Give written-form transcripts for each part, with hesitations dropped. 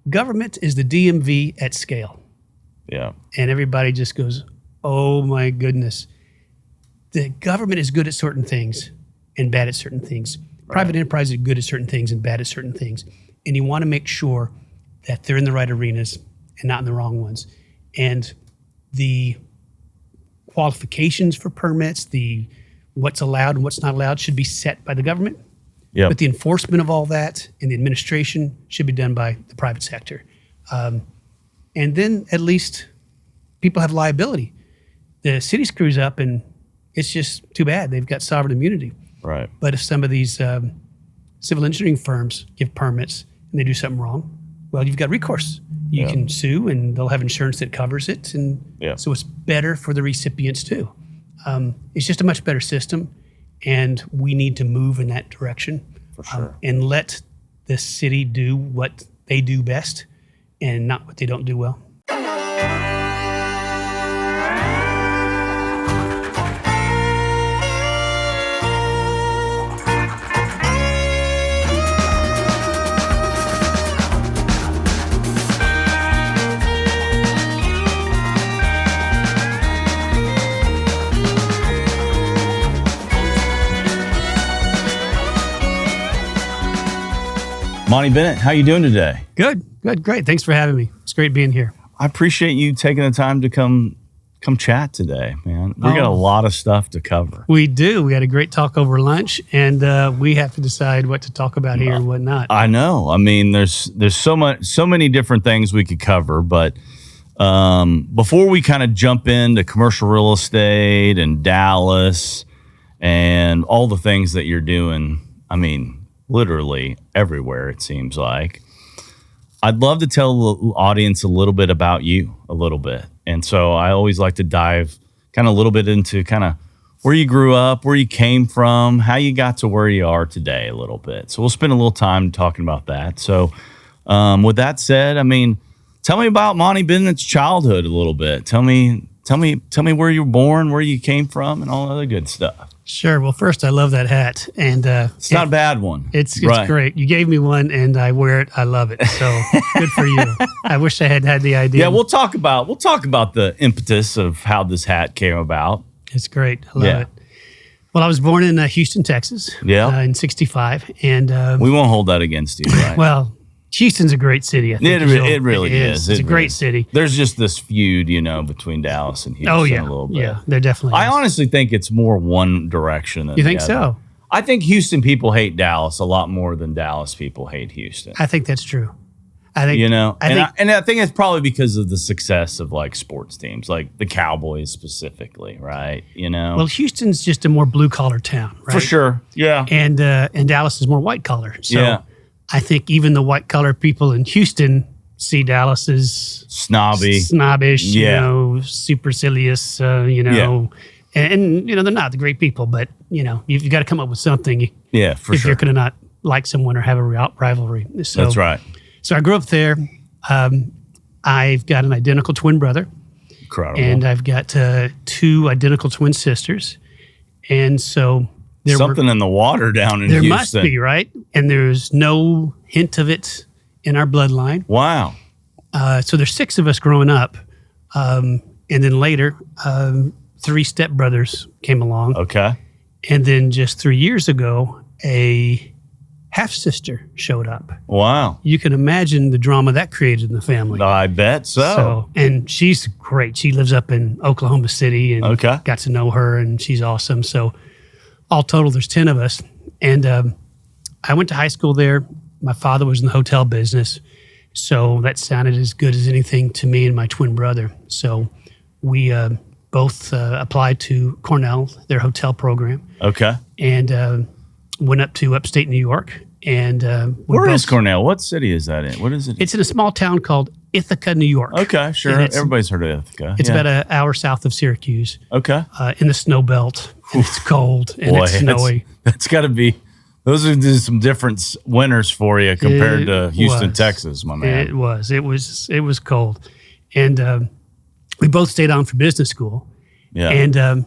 government is the DMV at scale. Yeah. And everybody just goes, oh my goodness. The government is good at certain things and bad at certain things. Right. Private enterprise is good at certain things and bad at certain things. And you want to make sure that they're in the right arenas and not in the wrong ones. And the qualifications for permits, the what's allowed and what's not allowed should be set by the government. Yep. But the enforcement of all that and the administration should be done by the private sector. And then at least people have liability. The city screws up and it's just too bad. They've got sovereign immunity. Right. But if some of these civil engineering firms give permits and they do something wrong, well, you've got recourse. You can sue and they'll have insurance that covers it. And so it's better for the recipients too. It's just a much better system. And we need to move in that direction. For sure. And let the city do what they do best and not what they don't do well. Monty Bennett, how you doing today? Good, great. Thanks for having me. It's great being here. I appreciate you taking the time to come chat today, man. We got a lot of stuff to cover. We do. We had a great talk over lunch, and we have to decide what to talk about here and what not. I know. I mean, there's so many different things we could cover, but before we kind of jump into commercial real estate and Dallas and all the things that you're doing, I mean, literally everywhere, it seems like. I'd love to tell the audience a little bit about you, a little bit. And so I always like to dive kind of a little bit into kind of where you grew up, where you came from, how you got to where you are today a little bit. So we'll spend a little time talking about that. So with that said, I mean, tell me about Monty Bennett's childhood a little bit. Tell me where you were born, where you came from, and all other good stuff. Sure. Well, first, I love that hat, and it's not a bad one. It's right. Great. You gave me one, and I wear it. I love it. So good for you. I wish I had the idea. Yeah, we'll talk about the impetus of how this hat came about. It's great. I love it. Well, I was born in Houston, Texas. Yeah. In '65, and we won't hold that against you, right? Well, Houston's a great city. I think it really is. It's a great city. There's just this feud, between Dallas and Houston a little bit. Yeah, there definitely I is. honestly think it's more one direction than You think the other. so? I think Houston people hate Dallas a lot more than Dallas people hate Houston. I think that's true. I think I think it's probably because of the success of like sports teams, like the Cowboys specifically, right? Well, Houston's just a more blue collar town, right? For sure. Yeah. And Dallas is more white collar. So yeah. I think even the white collar people in Houston see Dallas as snobbish, supercilious, and they're not the great people, but you've got to come up with something. Yeah, for if sure. you're going to not like someone or have a rivalry. So, that's right. So I grew up there. I've got an identical twin brother. Incredible. And I've got 2 identical twin sisters. And so there's something in the water down in Houston. There must be, right? And there's no hint of it in our bloodline. Wow. So there's 6 of us growing up. And then later, 3 stepbrothers came along. Okay. And then just 3 years ago, a half-sister showed up. Wow. You can imagine the drama that created in the family. I bet so. And she's great. She lives up in Oklahoma City and got to know her, and she's awesome. So all total, there's 10 of us. And I went to high school there. My father was in the hotel business, so that sounded as good as anything to me and my twin brother. So we both applied to Cornell, their hotel program. Okay. And went up to upstate New York. And where is Cornell? What city is that in? What is it? It's in a small town called Ithaca, New York. Okay, sure. Everybody's heard of Ithaca. It's about an hour south of Syracuse. Okay. In the snow belt. And it's cold and it's snowy. That's got to be, those are just some different winters for you compared to Houston, Texas, my man. It was cold. And we both stayed on for business school. Yeah. And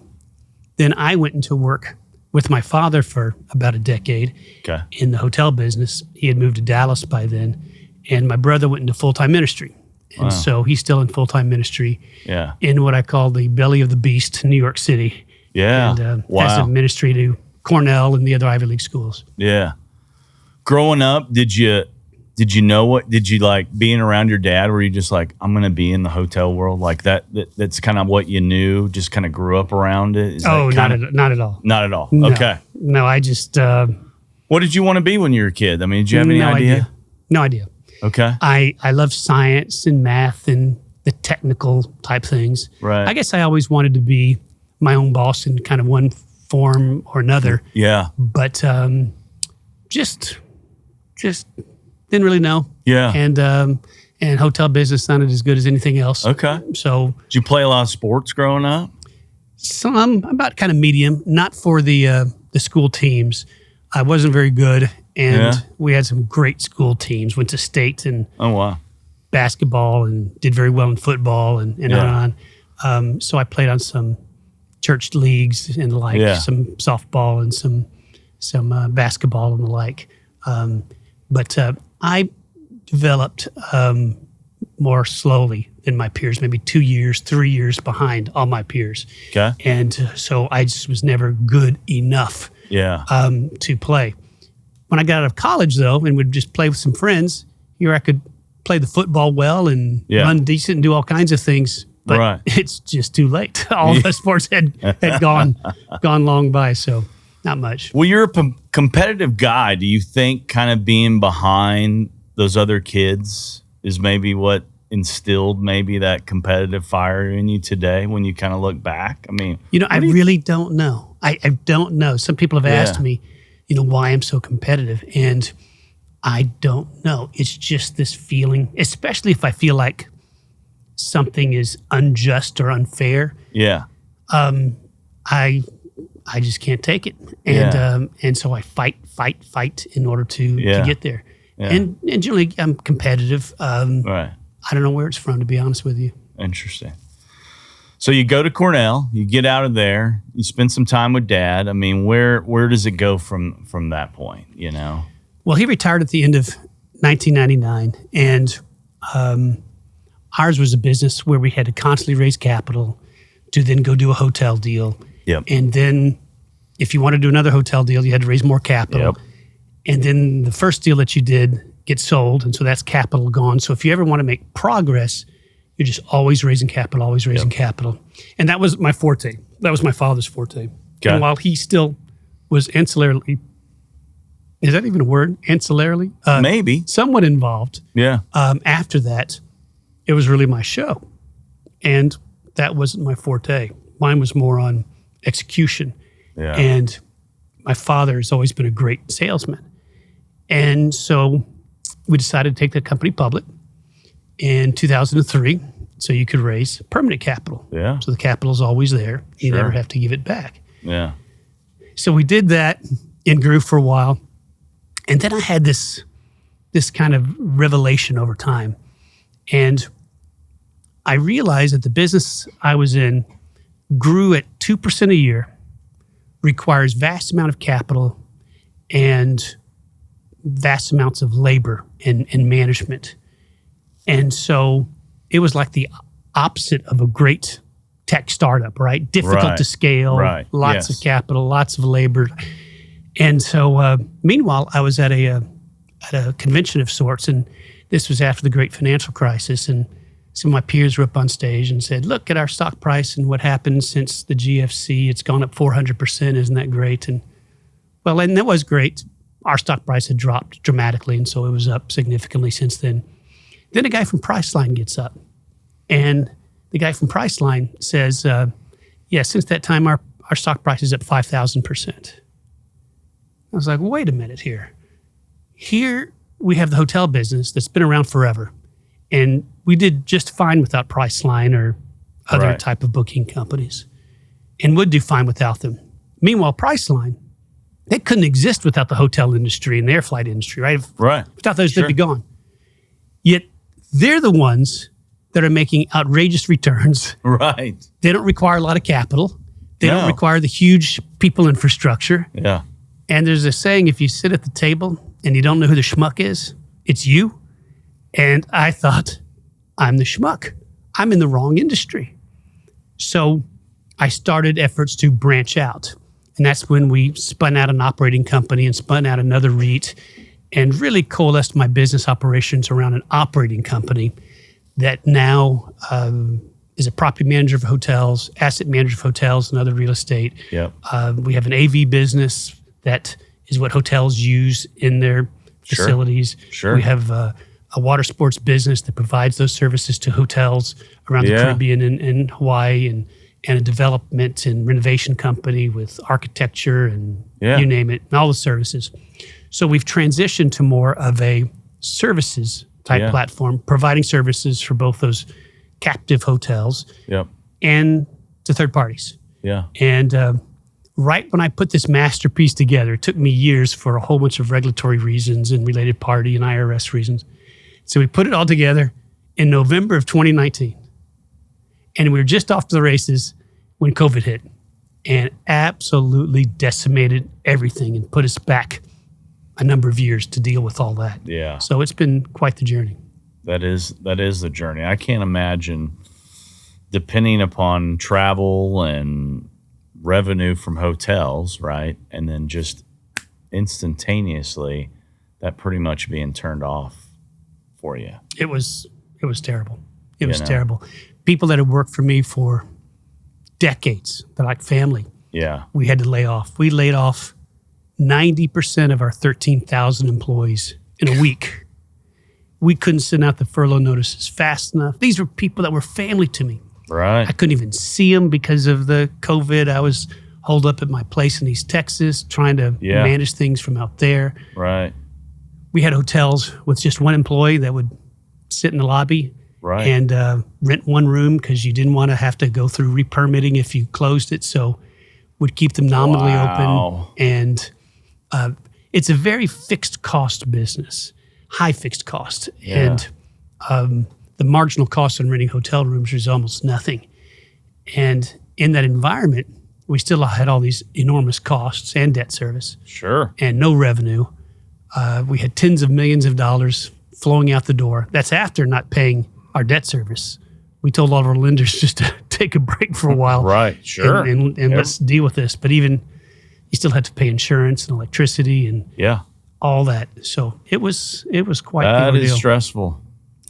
then I went into work with my father for about a decade in the hotel business. He had moved to Dallas by then. And my brother went into full-time ministry. And so he's still in full-time ministry in what I call the belly of the beast, New York City. Yeah. And has a ministry to Cornell and the other Ivy League schools. Yeah. Growing up, did you like being around your dad? Were you just like, I'm going to be in the hotel world? Like that's kind of what you knew, just kind of grew up around it? Not at all. Not at all. No. Okay. No, I just... what did you want to be when you were a kid? I mean, did you have any idea? No idea. Okay. I love science and math and the technical type things. Right. I guess I always wanted to be my own boss in kind of one form or another. Yeah. But just didn't really know. Yeah. And hotel business sounded as good as anything else. Okay. So did you play a lot of sports growing up? Some, about kind of medium, not for the school teams. I wasn't very good. And we had some great school teams, went to state and basketball and did very well in football and on. So I played on some church leagues and the like, some softball and some basketball and the like. But I developed more slowly than my peers, maybe 2 years, 3 years behind all my peers. Okay. And so I just was never good enough to play. When I got out of college, though, and would just play with some friends, here I could play the football well and run decent and do all kinds of things. But it's just too late. All the sports had gone long by, so not much. Well, you're a competitive guy. Do you think kind of being behind those other kids is maybe what instilled maybe that competitive fire in you today when you kind of look back? I mean, I really don't know. I don't know. Some people have asked me, why I'm so competitive. And I don't know. It's just this feeling, especially if I feel like something is unjust or unfair. Yeah. I just can't take it. And so I fight in order to get there. Yeah. And generally I'm competitive. Right. I don't know where it's from, to be honest with you. Interesting. So you go to Cornell, you get out of there, you spend some time with Dad. I mean, where does it go from that point, Well, he retired at the end of 1999, and ours was a business where we had to constantly raise capital to then go do a hotel deal. Yep. And then if you want to do another hotel deal, you had to raise more capital. Yep. And then the first deal that you did gets sold, and so that's capital gone. So if you ever want to make progress, you're just always raising capital, capital. And that was my forte. That was my father's forte. Okay. And while he still was ancillarily, is that even a word? Ancillarily? Maybe. Somewhat involved. Yeah. After that, it was really my show. And that wasn't my forte. Mine was more on execution. Yeah. And my father has always been a great salesman. And so we decided to take the company public in 2003, so you could raise permanent capital. Yeah. So the capital is always there. You never have to give it back. Yeah. So we did that and grew for a while. And then I had this kind of revelation over time. And I realized that the business I was in grew at 2% a year, requires vast amount of capital and vast amounts of labor and management. And so it was like the opposite of a great tech startup, right? Difficult to scale, lots of capital, lots of labor. And so meanwhile, I was at a convention of sorts, and this was after the great financial crisis, and some of my peers were up on stage and said, look at our stock price and what happened since the GFC. It's gone up 400%. Isn't that great? And that was great. Our stock price had dropped dramatically, and so it was up significantly since then. Then a guy from Priceline gets up, and the guy from Priceline says, since that time, our stock price is up 5,000%. I was like, wait a minute here. Here we have the hotel business that's been around forever, and we did just fine without Priceline or other type of booking companies, and would do fine without them. Meanwhile, Priceline, they couldn't exist without the hotel industry and the air flight industry, right? Without those, they'd be gone. Yet they're the ones that are making outrageous returns. Right. They don't require a lot of capital. They don't require the huge people infrastructure. Yeah. And there's a saying, if you sit at the table and you don't know who the schmuck is, it's you. And I thought, I'm the schmuck. I'm in the wrong industry. So I started efforts to branch out. And that's when we spun out an operating company and spun out another REIT and really coalesced my business operations around an operating company that now is a property manager of hotels, asset manager of hotels and other real estate. Yep. We have an AV business that is what hotels use in their facilities. Sure. We have a water sports business that provides those services to hotels around the Caribbean and Hawaii, and a development and renovation company with architecture and you name it, and all the services. So we've transitioned to more of a services type platform, providing services for both those captive hotels and to third parties. Yeah. And right when I put this masterpiece together, it took me years for a whole bunch of regulatory reasons and related party and IRS reasons. So we put it all together in November of 2019. And we were just off to the races when COVID hit and absolutely decimated everything and put us back a number of years to deal with all that. Yeah. So it's been quite the journey. That is the journey. I can't imagine, depending upon travel and revenue from hotels, right? And then just instantaneously that pretty much being turned off for you. It was terrible. It was terrible. People that had worked for me for decades, they're like family. Yeah. We had to lay off. We laid off 90% of our 13,000 employees in a week. We couldn't send out the furlough notices fast enough. These were people that were family to me. Right. I couldn't even see them because of the COVID. I was holed up at my place in East Texas trying to manage things from out there. Right. We had hotels with just one employee that would sit in the lobby and rent one room because you didn't want to have to go through re-permitting if you closed it. So would keep them nominally open. And it's a very fixed cost business, high fixed cost. Yeah. And the marginal cost on renting hotel rooms is almost nothing. And in that environment, we still had all these enormous costs and debt service. Sure. And no revenue. We had tens of millions of dollars flowing out the door. That's after not paying our debt service. We told all of our lenders just to take a break for a while. Right, sure. And let's deal with this. But even you still had to pay insurance and electricity and all that. So it was quite the ordeal. That is stressful.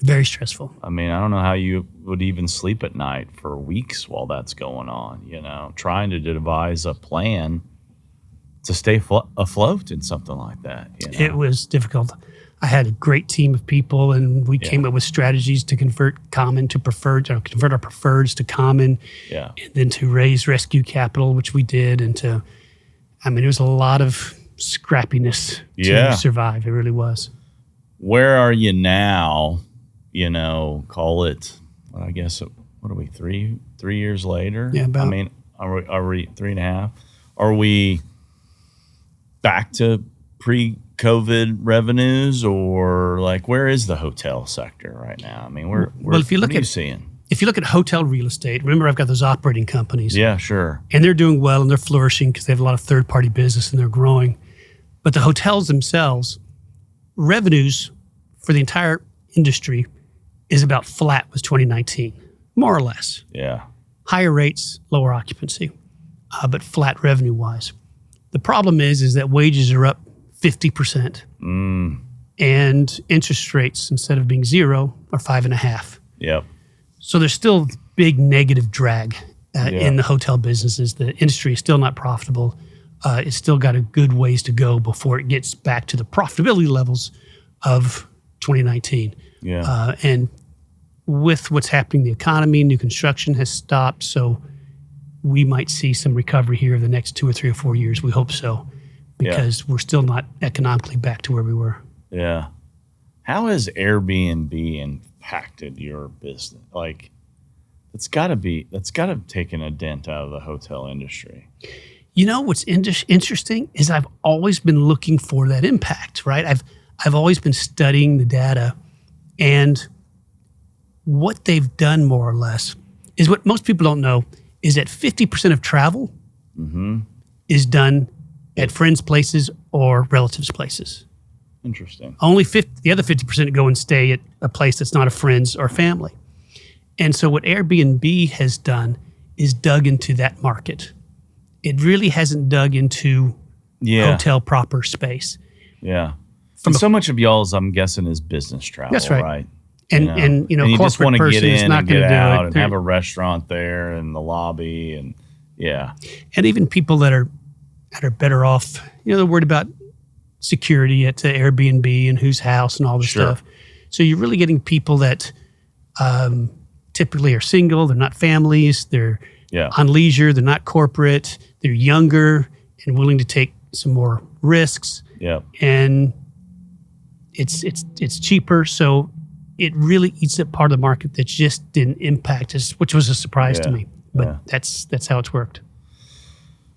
Very stressful. I mean, I don't know how you would even sleep at night for weeks while that's going on, trying to devise a plan to stay afloat in something like that. It was difficult. I had a great team of people, and we came up with strategies to convert common to preferred, or convert our preferreds to common, and then to raise rescue capital, which we did, and it was a lot of scrappiness to survive. It really was. Where are you now? Call it, I guess, what are we, 3 years later? Yeah, about. I mean, are we 3.5? Are we back to pre-COVID revenues, or like where is the hotel sector right now? I mean, what are you seeing? If you look at hotel real estate, remember I've got those operating companies. Yeah, sure. And they're doing well and they're flourishing because they have a lot of third-party business and they're growing. But the hotels themselves, revenues for the entire industry is about flat with 2019, more or less. Yeah. Higher rates, lower occupancy, but flat revenue-wise. The problem is that wages are up 50%. And interest rates, instead of being 0, are 5.5%. Yep. So there's still big negative drag in the hotel businesses. The industry is still not profitable. It's still got a good ways to go before it gets back to the profitability levels of 2019. Yeah. And with what's happening in the economy, new construction has stopped. So we might see some recovery here in the next 2 or 3 or 4 years. We hope so, because we're still not economically back to where we were. Yeah. How has Airbnb impacted your business? Like, that's got to have taken a dent out of the hotel industry. What's interesting is I've always been looking for that impact, right? I've always been studying the data, and what they've done more or less is what most people don't know is that 50% of travel is done at friends' places or relatives' places. Interesting. Only the other 50% go and stay at a place that's not a friend's or family. And so what Airbnb has done is dug into that market. It really hasn't dug into hotel proper space. Yeah. And so much of y'all's, I'm guessing, is business travel. That's right. Right? And you just want to get in not and get gonna do out it. and have a restaurant there and the lobby and And even people that are better off, they're worried about security at the Airbnb and whose house and all this stuff. So you're really getting people that typically are single, they're not families, they're on leisure, they're not corporate, they're younger and willing to take some more risks. Yeah. And it's cheaper, so it really eats up part of the market that just didn't impact us, which was a surprise to me. But that's how it's worked.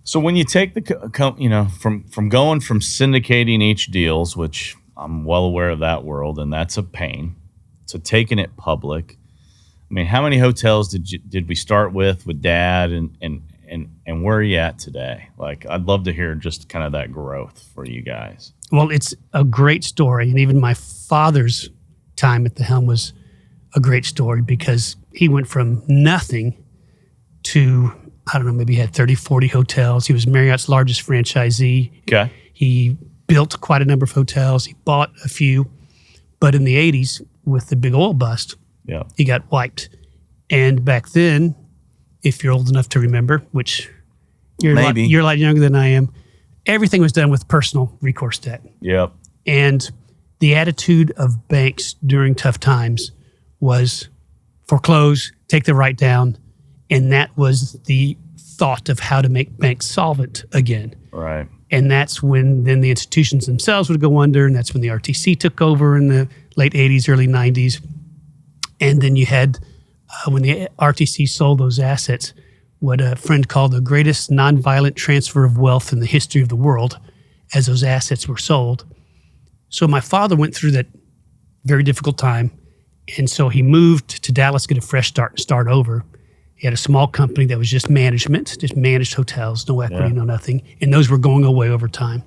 So when you take from going from syndicating each deals, which I'm well aware of that world, and that's a pain, to taking it public. I mean, how many hotels did we start with Dad, and where are you at today? Like, I'd love to hear just kind of that growth for you guys. Well, it's a great story, and even my father's time at the helm was a great story because he went from nothing to, I don't know, maybe he had 30, 40 hotels. He was Marriott's largest franchisee. Okay. He built quite a number of hotels. He bought a few. But in the 80s, with the big oil bust, he got wiped. And back then, if you're old enough to remember, which you're a lot younger than I am, everything was done with personal recourse debt. Yep. And the attitude of banks during tough times was foreclose, take the write down, and that was the thought of how to make banks solvent again. Right. And that's when then the institutions themselves would go under, and that's when the RTC took over in the late 80s, early 90s. And then you had, when the RTC sold those assets, what a friend called the greatest nonviolent transfer of wealth in the history of the world, as those assets were sold. So my father went through that very difficult time, and so he moved to Dallas, get a fresh start and start over. He had a small company that was just management, just managed hotels, no equity, no nothing, and those were going away over time.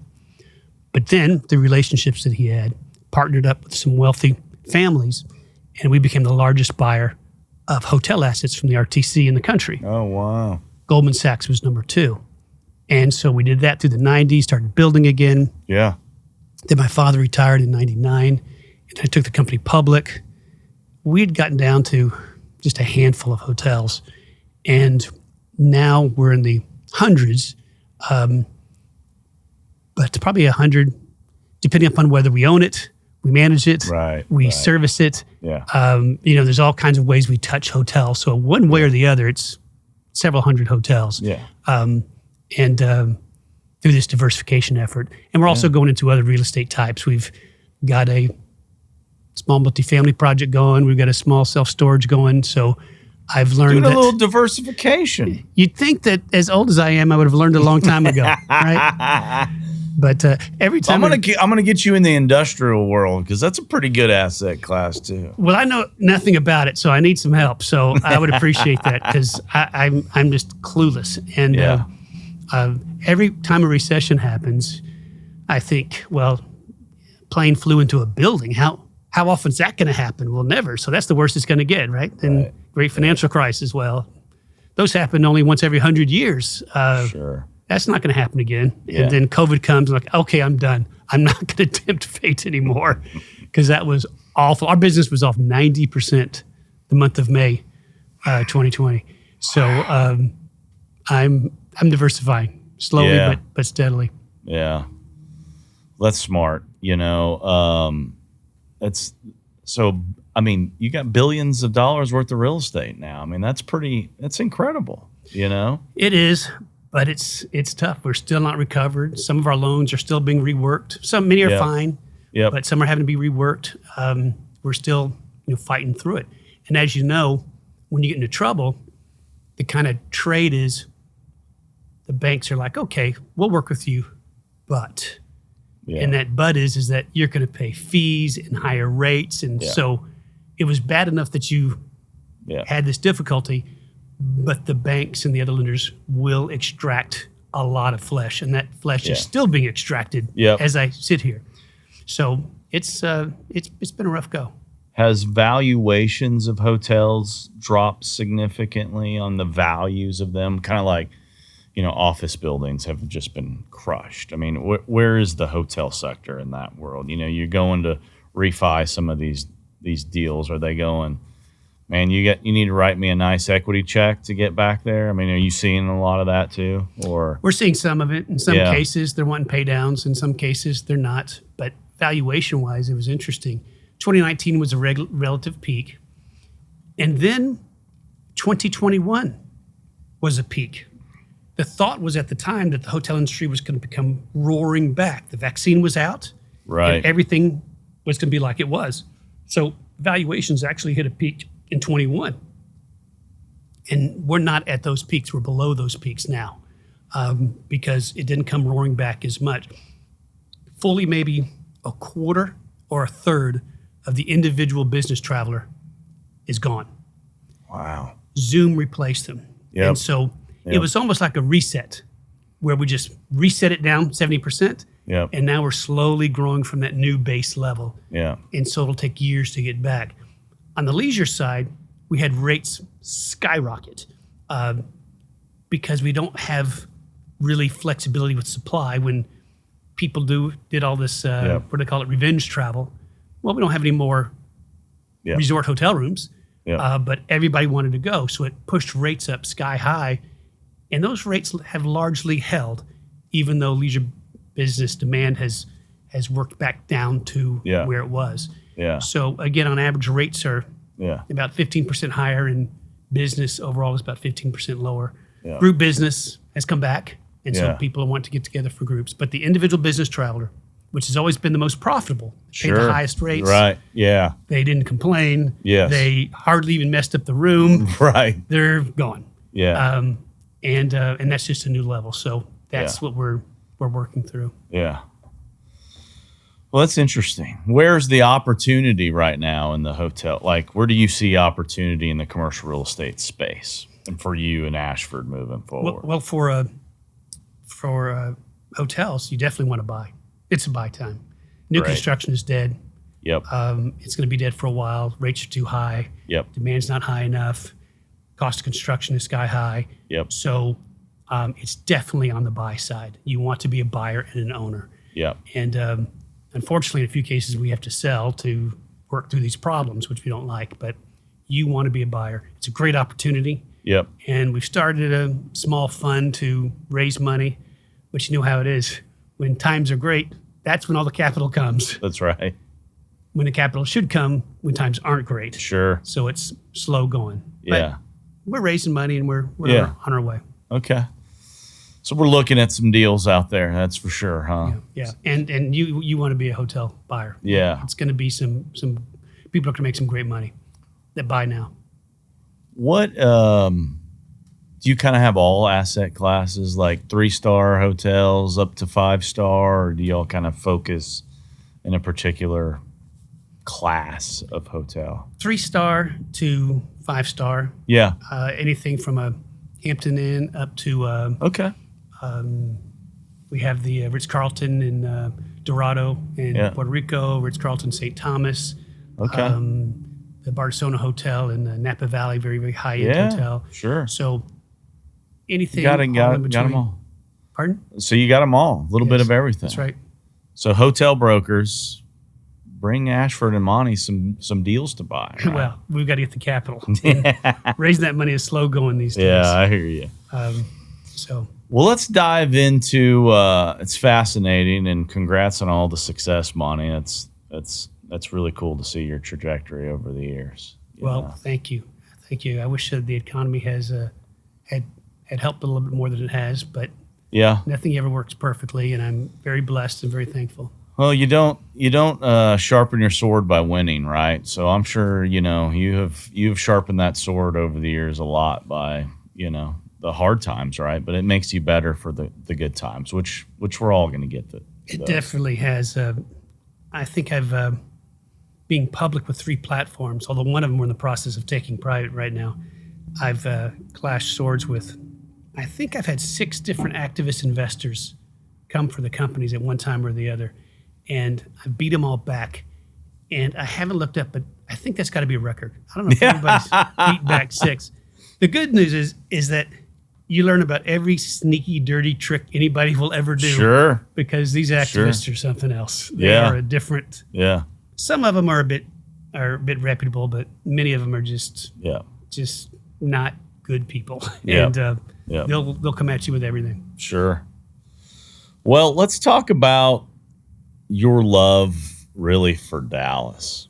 But then the relationships that he had partnered up with some wealthy families, and we became the largest buyer of hotel assets from the RTC in the country. Oh, wow. Goldman Sachs was number 2. And so we did that through the 90s, started building again. Yeah. Then my father retired in 99, and I took the company public. We'd gotten down to just a handful of hotels, and now we're in the hundreds, but probably 100, depending upon whether we own it, we manage it, we service it. Yeah. There's all kinds of ways we touch hotels. So one way or the other, it's several hundred hotels. Yeah. Through this diversification effort. And we're also going into other real estate types. We've got a small multifamily project going. We've got a small self-storage going. So I've learned a little diversification. You'd think that as old as I am, I would have learned a long time ago, right? But every time I'm gonna get you in the industrial world because that's a pretty good asset class too. Well, I know nothing about it, so I need some help. So I would appreciate that because I'm just clueless. And every time a recession happens, I think, well, plane flew into a building. How often is that going to happen? Well, never. So that's the worst it's going to get, right? And great financial crisis. Well, those happen only once every 100 years. Sure. That's not going to happen again. And then COVID comes and like, okay, I'm done. I'm not going to tempt fate anymore because that was awful. Our business was off 90% the month of May, 2020. So I'm diversifying slowly but steadily. Yeah, that's smart. That's so. I mean, you got billions of dollars worth of real estate now. I mean, that's incredible. It is. But it's tough. We're still not recovered. Some of our loans are still being reworked. Many are fine, but some are having to be reworked. We're still fighting through it. And as you know, when you get into trouble, the kind of trade is the banks are like, okay, we'll work with you, but. And that but is that you're going to pay fees and higher rates. And so it was bad enough that you had this difficulty, but the banks and the other lenders will extract a lot of flesh, and that flesh is still being extracted as I sit here. So it's been a rough go. has valuations of hotels dropped significantly on the values of them? Kind of like, office buildings have just been crushed. I mean, where is the hotel sector in that world? You're going to refi some of these deals. Are they going, man, you need to write me a nice equity check to get back there? I mean, are you seeing a lot of that too? Or we're seeing some of it. In some cases, they're wanting pay downs. In some cases, they're not. But valuation-wise, it was interesting. 2019 was a relative peak. And then 2021 was a peak. The thought was at the time that the hotel industry was going to become roaring back. The vaccine was out. Right. And everything was going to be like it was. So valuations actually hit a peak in 21. And we're not at those peaks. We're below those peaks now because it didn't come roaring back as much. Fully maybe a quarter or a third of the individual business traveler is gone. Wow. Zoom replaced them. Yep. And so it was almost like a reset where we just reset it down 70%. Yep. And now we're slowly growing from that new base level. Yeah. And so it'll take years to get back. On the leisure side, we had rates skyrocket because we don't have really flexibility with supply. When people did all this, what do they call it, revenge travel, well, we don't have any more resort hotel rooms, but everybody wanted to go. So it pushed rates up sky high. And those rates have largely held, even though leisure business demand has worked back down to where it was. Yeah. So again, on average, rates are about 15% higher, and business overall is about 15% lower. Yeah. Group business has come back, and so people want to get together for groups. But the individual business traveler, which has always been the most profitable, paid the highest rates. Right. Yeah. They didn't complain. Yes. They hardly even messed up the room. Right. They're gone. Yeah. And that's just a new level. So that's what we're working through. Yeah. Well, that's interesting. Where's the opportunity right now in the hotel? Like, where do you see opportunity in the commercial real estate space, and for you in Ashford moving forward? Well, for hotels, you definitely want to buy. It's a buy time. New construction is dead. Yep. It's going to be dead for a while. Rates are too high. Yep. Demand's not high enough. Cost of construction is sky high. Yep. So it's definitely on the buy side. You want to be a buyer and an owner. Yep. And unfortunately, in a few cases, we have to sell to work through these problems, which we don't like. But you want to be a buyer. It's a great opportunity. Yep. And we've started a small fund to raise money, but you know how it is. When times are great, that's when all the capital comes. That's right. When the capital should come when times aren't great. Sure. So it's slow going. Yeah. But we're raising money and we're on our way. Okay. So we're looking at some deals out there. That's for sure, huh? Yeah. And you want to be a hotel buyer. Yeah. It's going to be some people are going to make some great money that buy now. What do you kind of have all asset classes, like 3-star hotels up to 5-star, or do y'all kind of focus in a particular class of hotel? 3-star to 5-star. Yeah. Anything from a Hampton Inn up to Okay. we have the Ritz-Carlton in Dorado in Puerto Rico, Ritz-Carlton St. Thomas. Okay. The Barcelona Hotel in Napa Valley, very, very high-end hotel. Sure. So anything got in them between. all. Pardon? So you got them all, a little bit of everything. That's right. So hotel brokers, bring Ashford and Monty some deals to buy. Right? Well, we've got to get the capital. And raising that money is slow going these days. Yeah, I hear you. Well, let's dive into. It's fascinating, and congrats on all the success, Monty. That's really cool to see your trajectory over the years. Well, thank you. I wish that the economy has had helped a little bit more than it has, but nothing ever works perfectly, and I'm very blessed and very thankful. Well, you don't sharpen your sword by winning, right? So I'm sure you have sharpened that sword over the years a lot by the hard times, right? But it makes you better for the good times, which we're all going to get. It definitely has. I think I've being public with 3 platforms, although one of them we're in the process of taking private right now. I've clashed swords with. I think I've had 6 different activist investors come for the companies at one time or the other. And I beat them all back. And I haven't looked up, but I think that's got to be a record. I don't know if anybody's beat back 6. The good news is that you learn about every sneaky, dirty trick anybody will ever do. Sure. Because these activists are something else. They Yeah. are a different. Yeah. Some of them are a bit reputable, but many of them are just not good people. Yeah. And Yeah. they'll come at you with everything. Sure. Well, let's talk about your love really for Dallas.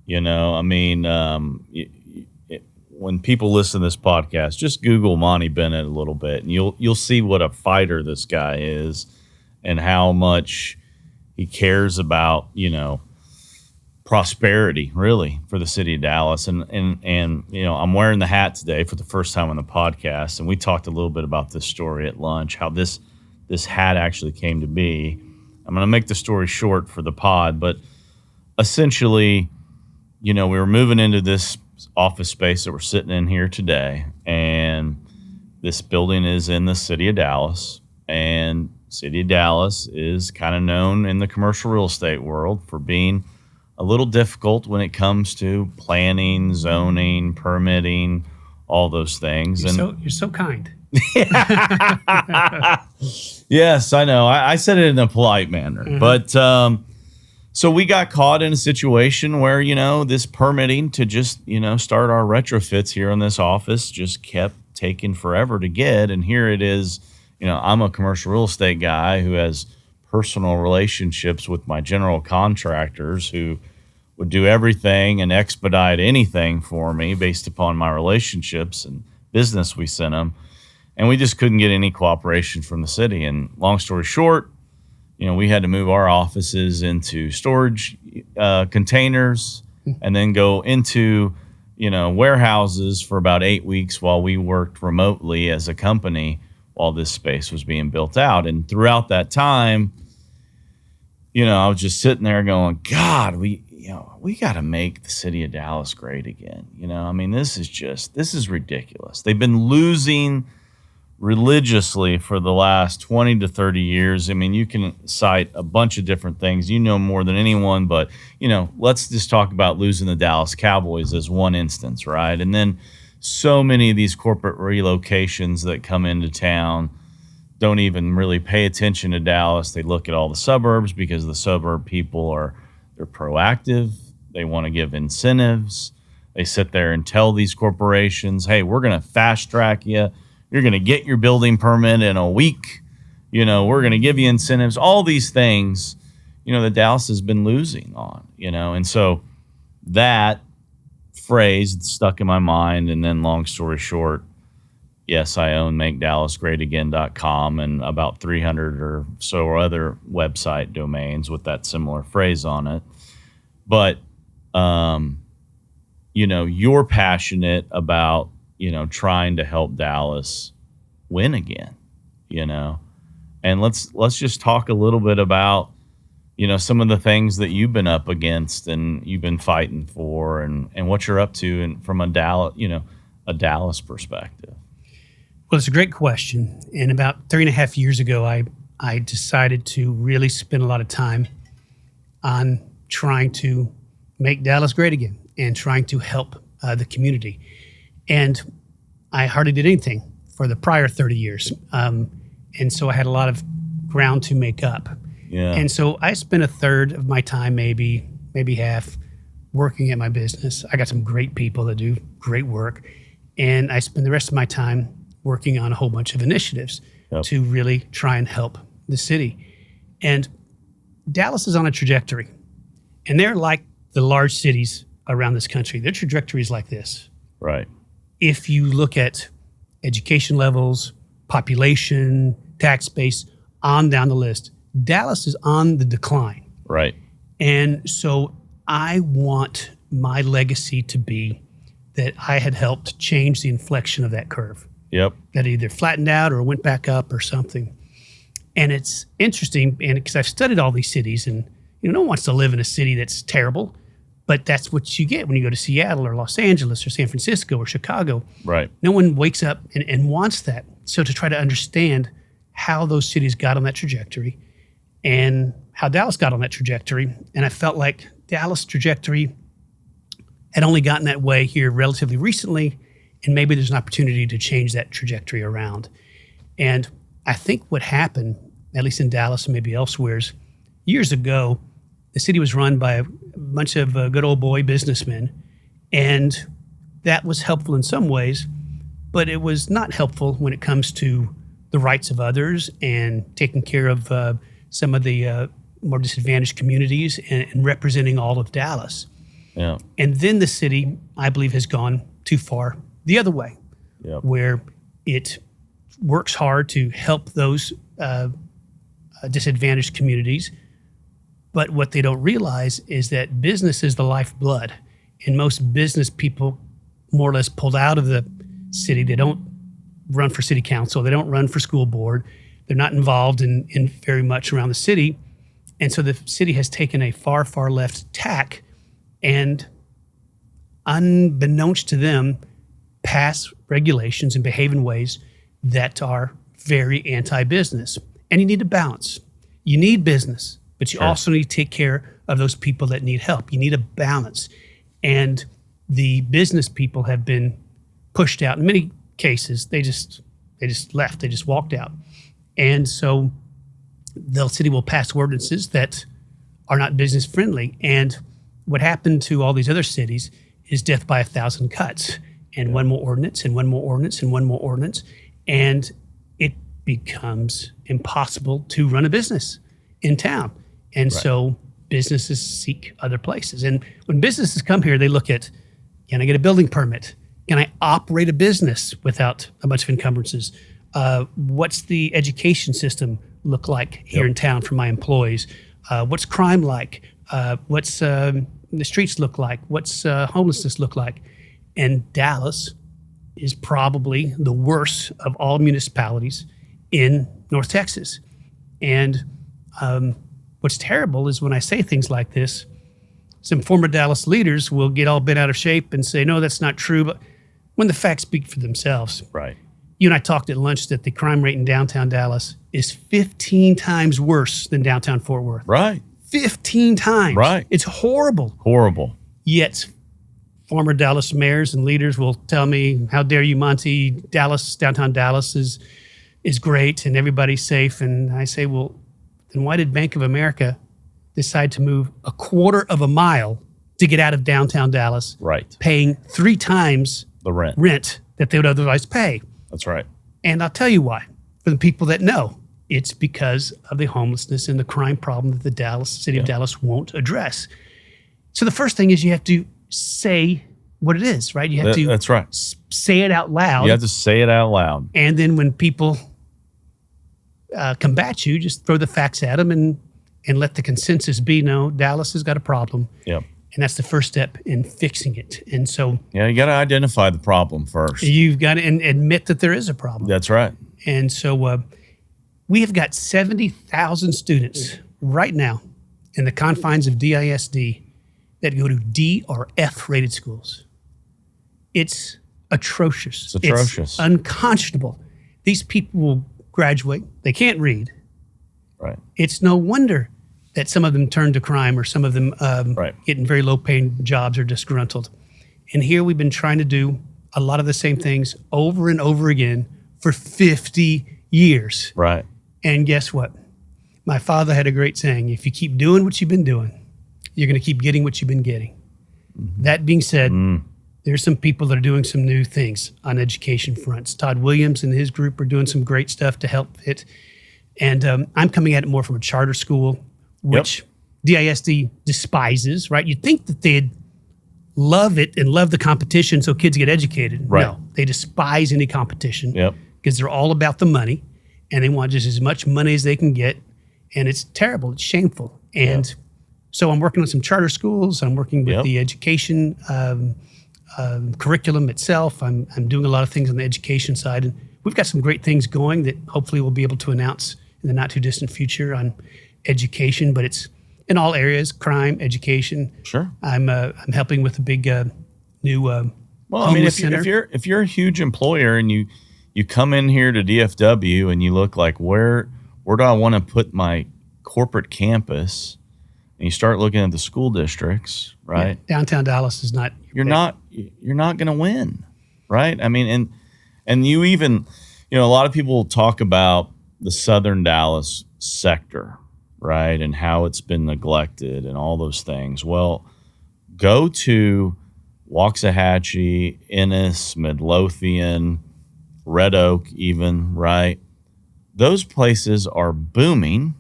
You know, I mean, when people listen to this podcast, just Google Monty Bennett a little bit, and you'll see what a fighter this guy is, and how much he cares about, you know, prosperity really for the city of Dallas. And you know, I'm wearing the hat today for the first time on the podcast, and we talked a little bit about this story at lunch, how this hat actually came to be. I'm going to make the story short for the pod, but essentially, you know, we were moving into this office space that we're sitting in here today, and this building is in the city of Dallas, and city of Dallas is kind of known in the commercial real estate world for being a little difficult when it comes to planning, zoning, permitting, all those things. You're so kind. Yes, I know. I said it in a polite manner, but so we got caught in a situation where, you know, this permitting to just, you know, start our retrofits here in this office just kept taking forever to get. And here it is, you know, I'm a commercial real estate guy who has personal relationships with my general contractors who would do everything and expedite anything for me based upon my relationships and business we sent them. And we just couldn't get any cooperation from the city. And long story short, you know, we had to move our offices into storage containers and then go into, you know, warehouses for about 8 weeks while we worked remotely as a company while this space was being built out. And throughout that time, you know, I was just sitting there going, God, we got to make the city of Dallas great again. You know, I mean, this is ridiculous. They've been losing religiously for the last 20 to 30 years. I mean, you can cite a bunch of different things. You know more than anyone, but, you know, let's just talk about losing the Dallas Cowboys as one instance, right? And then so many of these corporate relocations that come into town don't even really pay attention to Dallas. They look at all the suburbs because the suburb people they're proactive. They want to give incentives. They sit there and tell these corporations, hey, we're going to fast track you. You're going to get your building permit in a week. You know, we're going to give you incentives. All these things, you know, that Dallas has been losing on, you know. And so that phrase stuck in my mind. And then long story short, yes, I own MakeDallasGreatAgain.com and about 300 or so other website domains with that similar phrase on it. But, you know, you're passionate about, you know, trying to help Dallas win again, you know. And let's just talk a little bit about, you know, some of the things that you've been up against and you've been fighting for and what you're up to and from a Dallas perspective. Well, it's a great question. And about 3.5 years ago, I decided to really spend a lot of time on trying to make Dallas great again and trying to help the community. And I hardly did anything for the prior 30 years. And so I had a lot of ground to make up. Yeah. And so I spent a third of my time, maybe half, working at my business. I got some great people that do great work. And I spend the rest of my time working on a whole bunch of initiatives to really try and help the city. And Dallas is on a trajectory. And they're like the large cities around this country. Their trajectory is like this. Right. If you look at education levels, population, tax base, on down the list, Dallas is on the decline. Right. And so I want my legacy to be that I had helped change the inflection of that curve. Yep. That either flattened out or went back up or something. And it's interesting, and because I've studied all these cities, and you know, no one wants to live in a city that's terrible, but that's what you get when you go to Seattle or Los Angeles or San Francisco or Chicago. Right. No one wakes up and wants that. So to try to understand how those cities got on that trajectory and how Dallas got on that trajectory, and I felt like Dallas' trajectory had only gotten that way here relatively recently, and maybe there's an opportunity to change that trajectory around. And I think what happened, at least in Dallas and maybe elsewhere, is years ago, the city was run by a bunch of good old boy businessmen, and that was helpful in some ways, but it was not helpful when it comes to the rights of others and taking care of some of the more disadvantaged communities and representing all of Dallas. Yeah. And then the city, I believe, has gone too far the other way, where it works hard to help those disadvantaged communities. But what they don't realize is that business is the lifeblood. And most business people more or less pulled out of the city. They don't run for city council. They don't run for school board. They're not involved in very much around the city. And so the city has taken a far, far left tack and, unbeknownst to them, pass regulations and behave in ways that are very anti-business. And you need a balance. You need business, but you also need to take care of those people that need help. You need a balance. And the business people have been pushed out. In many cases, they just left. They just walked out. And so the city will pass ordinances that are not business friendly. And what happened to all these other cities is death by 1,000 cuts, and one more ordinance, and one more ordinance, and one more ordinance. And it becomes impossible to run a business in town. And so businesses seek other places. And when businesses come here, they look at, can I get a building permit? Can I operate a business without a bunch of encumbrances? What's the education system look like here in town for my employees? What's crime like? What's the streets look like? What's homelessness look like? And Dallas is probably the worst of all municipalities in North Texas. And what's terrible is when I say things like this, some former Dallas leaders will get all bent out of shape and say, no, that's not true. But when the facts speak for themselves. Right. You and I talked at lunch that the crime rate in downtown Dallas is 15 times worse than downtown Fort Worth. Right. 15 times. Right. It's horrible. Horrible. Yet former Dallas mayors and leaders will tell me, how dare you, Monty, downtown Dallas is great and everybody's safe. And I say, well, then why did Bank of America decide to move a quarter of a mile to get out of downtown Dallas? Right. Paying 3 times the rent that they would otherwise pay. That's right. And I'll tell you why. For the people that know, it's because of the homelessness and the crime problem that the city of Dallas won't address. So the first thing is you have to say what it is, right? You have to that's right. Say it out loud. You have to say it out loud. And then when people combat you, just throw the facts at them and let the consensus be, no, Dallas has got a problem. Yep. And that's the first step in fixing it. And so you got to identify the problem first. You've got to admit that there is a problem. That's right. And so we have got 70,000 students right now in the confines of DISD that go to D or F rated schools. It's atrocious. It's atrocious. It's unconscionable. These people will graduate. They can't read. Right. It's no wonder that some of them turn to crime or some of them get in very low-paying jobs or disgruntled. And here we've been trying to do a lot of the same things over and over again for 50 years. Right. And guess what? My father had a great saying, if you keep doing what you've been doing, you're going to keep getting what you've been getting. Mm-hmm. That being said, there's some people that are doing some new things on education fronts. Todd Williams and his group are doing some great stuff to help it. And I'm coming at it more from a charter school, which DISD despises, right? You'd think that they'd love it and love the competition so kids get educated. Right. No, they despise any competition because they're all about the money and they want just as much money as they can get. And it's terrible. It's shameful. And so I'm working on some charter schools. I'm working with the education curriculum itself. I'm doing a lot of things on the education side. And we've got some great things going that hopefully we'll be able to announce in the not too distant future on education, but it's in all areas: crime, education. Sure. I'm helping with a big new well, I mean, if you're a huge employer and you come in here to DFW and you look like where do I want to put my corporate campus? and you start looking at the school districts, right? Yeah, downtown Dallas is not. You're not going to win, right? I mean, and you even, a lot of people talk about the Southern Dallas sector, right, and how it's been neglected and all those things. Well, go to Waxahachie, Ennis, Midlothian, Red Oak, even, right? Those places are booming,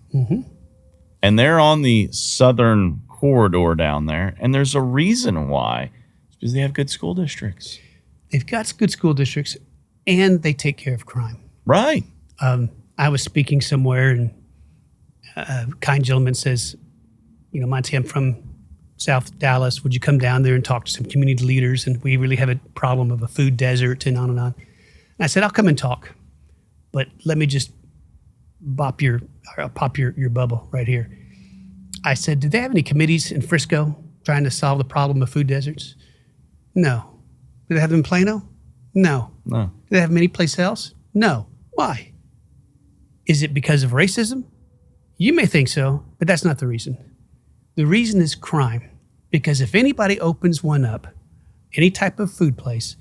and they're on the southern corridor down there, and there's a reason why. It's because they have good school districts. They've got good school districts, and they take care of crime. Right. I was speaking somewhere, and a kind gentleman says, Monty, I'm from South Dallas. Would you come down there and talk to some community leaders? And we really have a problem of a food desert and on and on. And I said, I'll come and talk, but let me just pop your bubble right here. I said, do they have any committees in Frisco trying to solve the problem of food deserts? No. Do they have them in Plano? No. No. Do they have them any place else? No. Why? Is it because of racism? You may think so, but that's not the reason. The reason is crime. Because if anybody opens one up, any type of food place,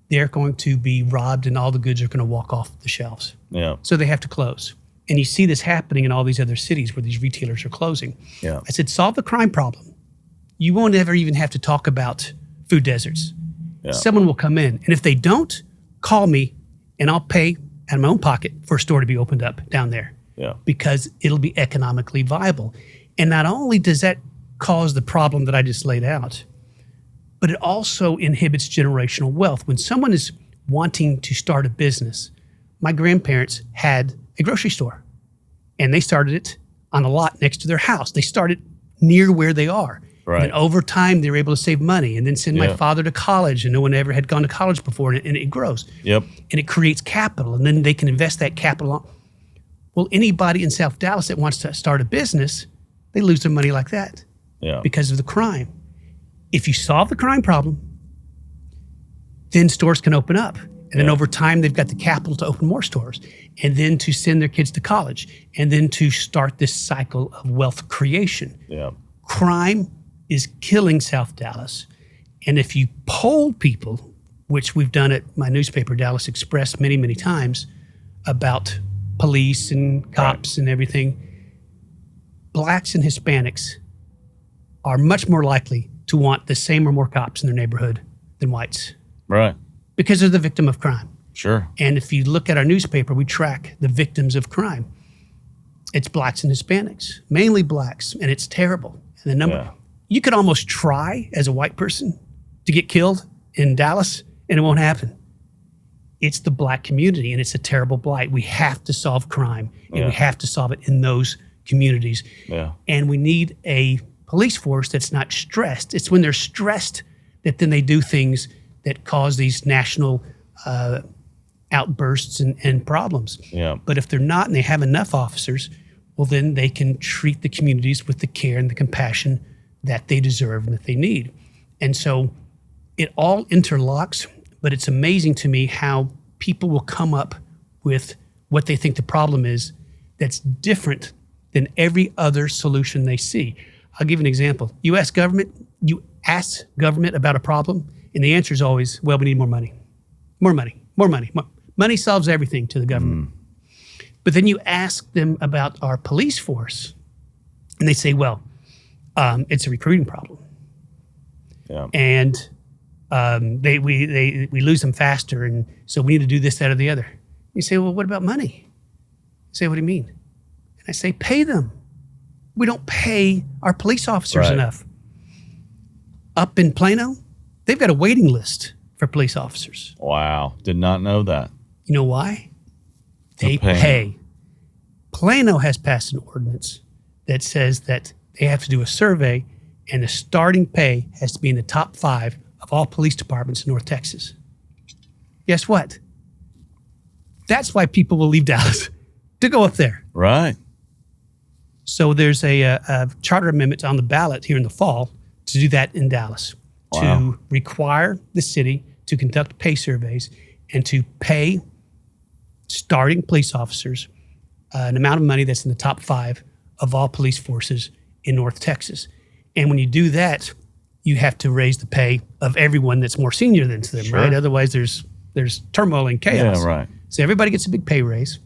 they're going to be robbed and all the goods are going to walk off the shelves. Yeah. So they have to close. And you see this happening in all these other cities where these retailers are closing. Yeah. I said, solve the crime problem. You won't ever even have to talk about food deserts. Yeah. Someone will come in. And if they don't, call me and I'll pay out of my own pocket for a store to be opened up down there. Yeah. Because it'll be economically viable. And not only does that cause the problem that I just laid out, but it also inhibits generational wealth. When someone is wanting to start a business, my grandparents had a grocery store, and they started it on a lot next to their house. They started near where they are. Right. And over time, they were able to save money and then send my father to college, and no one ever had gone to college before, and it grows. Yep. And it creates capital, and then they can invest that capital. Well, anybody in South Dallas that wants to start a business, they lose their money like that because of the crime. If you solve the crime problem, then stores can open up. And then over time, they've got the capital to open more stores and then to send their kids to college and then to start this cycle of wealth creation. Yeah. Crime is killing South Dallas. And if you poll people, which we've done at my newspaper, Dallas Express, many, many times about police and cops and everything, blacks and Hispanics are much more likely to want the same or more cops in their neighborhood than whites. Right. Because they're the victim of crime. Sure. And if you look at our newspaper, we track the victims of crime. It's blacks and Hispanics, mainly blacks, and it's terrible. And the number, you could almost try as a white person to get killed in Dallas, and it won't happen. It's the black community, and it's a terrible blight. We have to solve crime, and we have to solve it in those communities. Yeah. And we need a police force that's not stressed. It's when they're stressed that then they do things that cause these national outbursts and problems. Yeah. But if they're not and they have enough officers, well, then they can treat the communities with the care and the compassion that they deserve and that they need. And so it all interlocks, but it's amazing to me how people will come up with what they think the problem is that's different than every other solution they see. I'll give you an example. You ask government about a problem, and the answer is always, well, we need more money. More money, more money. Money solves everything to the government. But then you ask them about our police force, and they say, well, it's a recruiting problem. Yeah. And we lose them faster, and so we need to do this, that, or the other. You say, well, what about money? You say, what do you mean? And I say, pay them. We don't pay our police officers enough. Up in Plano, they've got a waiting list for police officers. Wow. Did not know that. You know why? They pay. Plano has passed an ordinance that says that they have to do a survey, and the starting pay has to be in the top 5 of all police departments in North Texas. Guess what? That's why people will leave Dallas to go up there. Right. So there's a charter amendment on the ballot here in the fall to do that in Dallas, to require the city to conduct pay surveys and to pay starting police officers an amount of money that's in the top 5 of all police forces in North Texas. And when you do that, you have to raise the pay of everyone that's more senior than them, Sure. right? Otherwise, there's turmoil and chaos. Yeah, right. So everybody gets a big pay raise.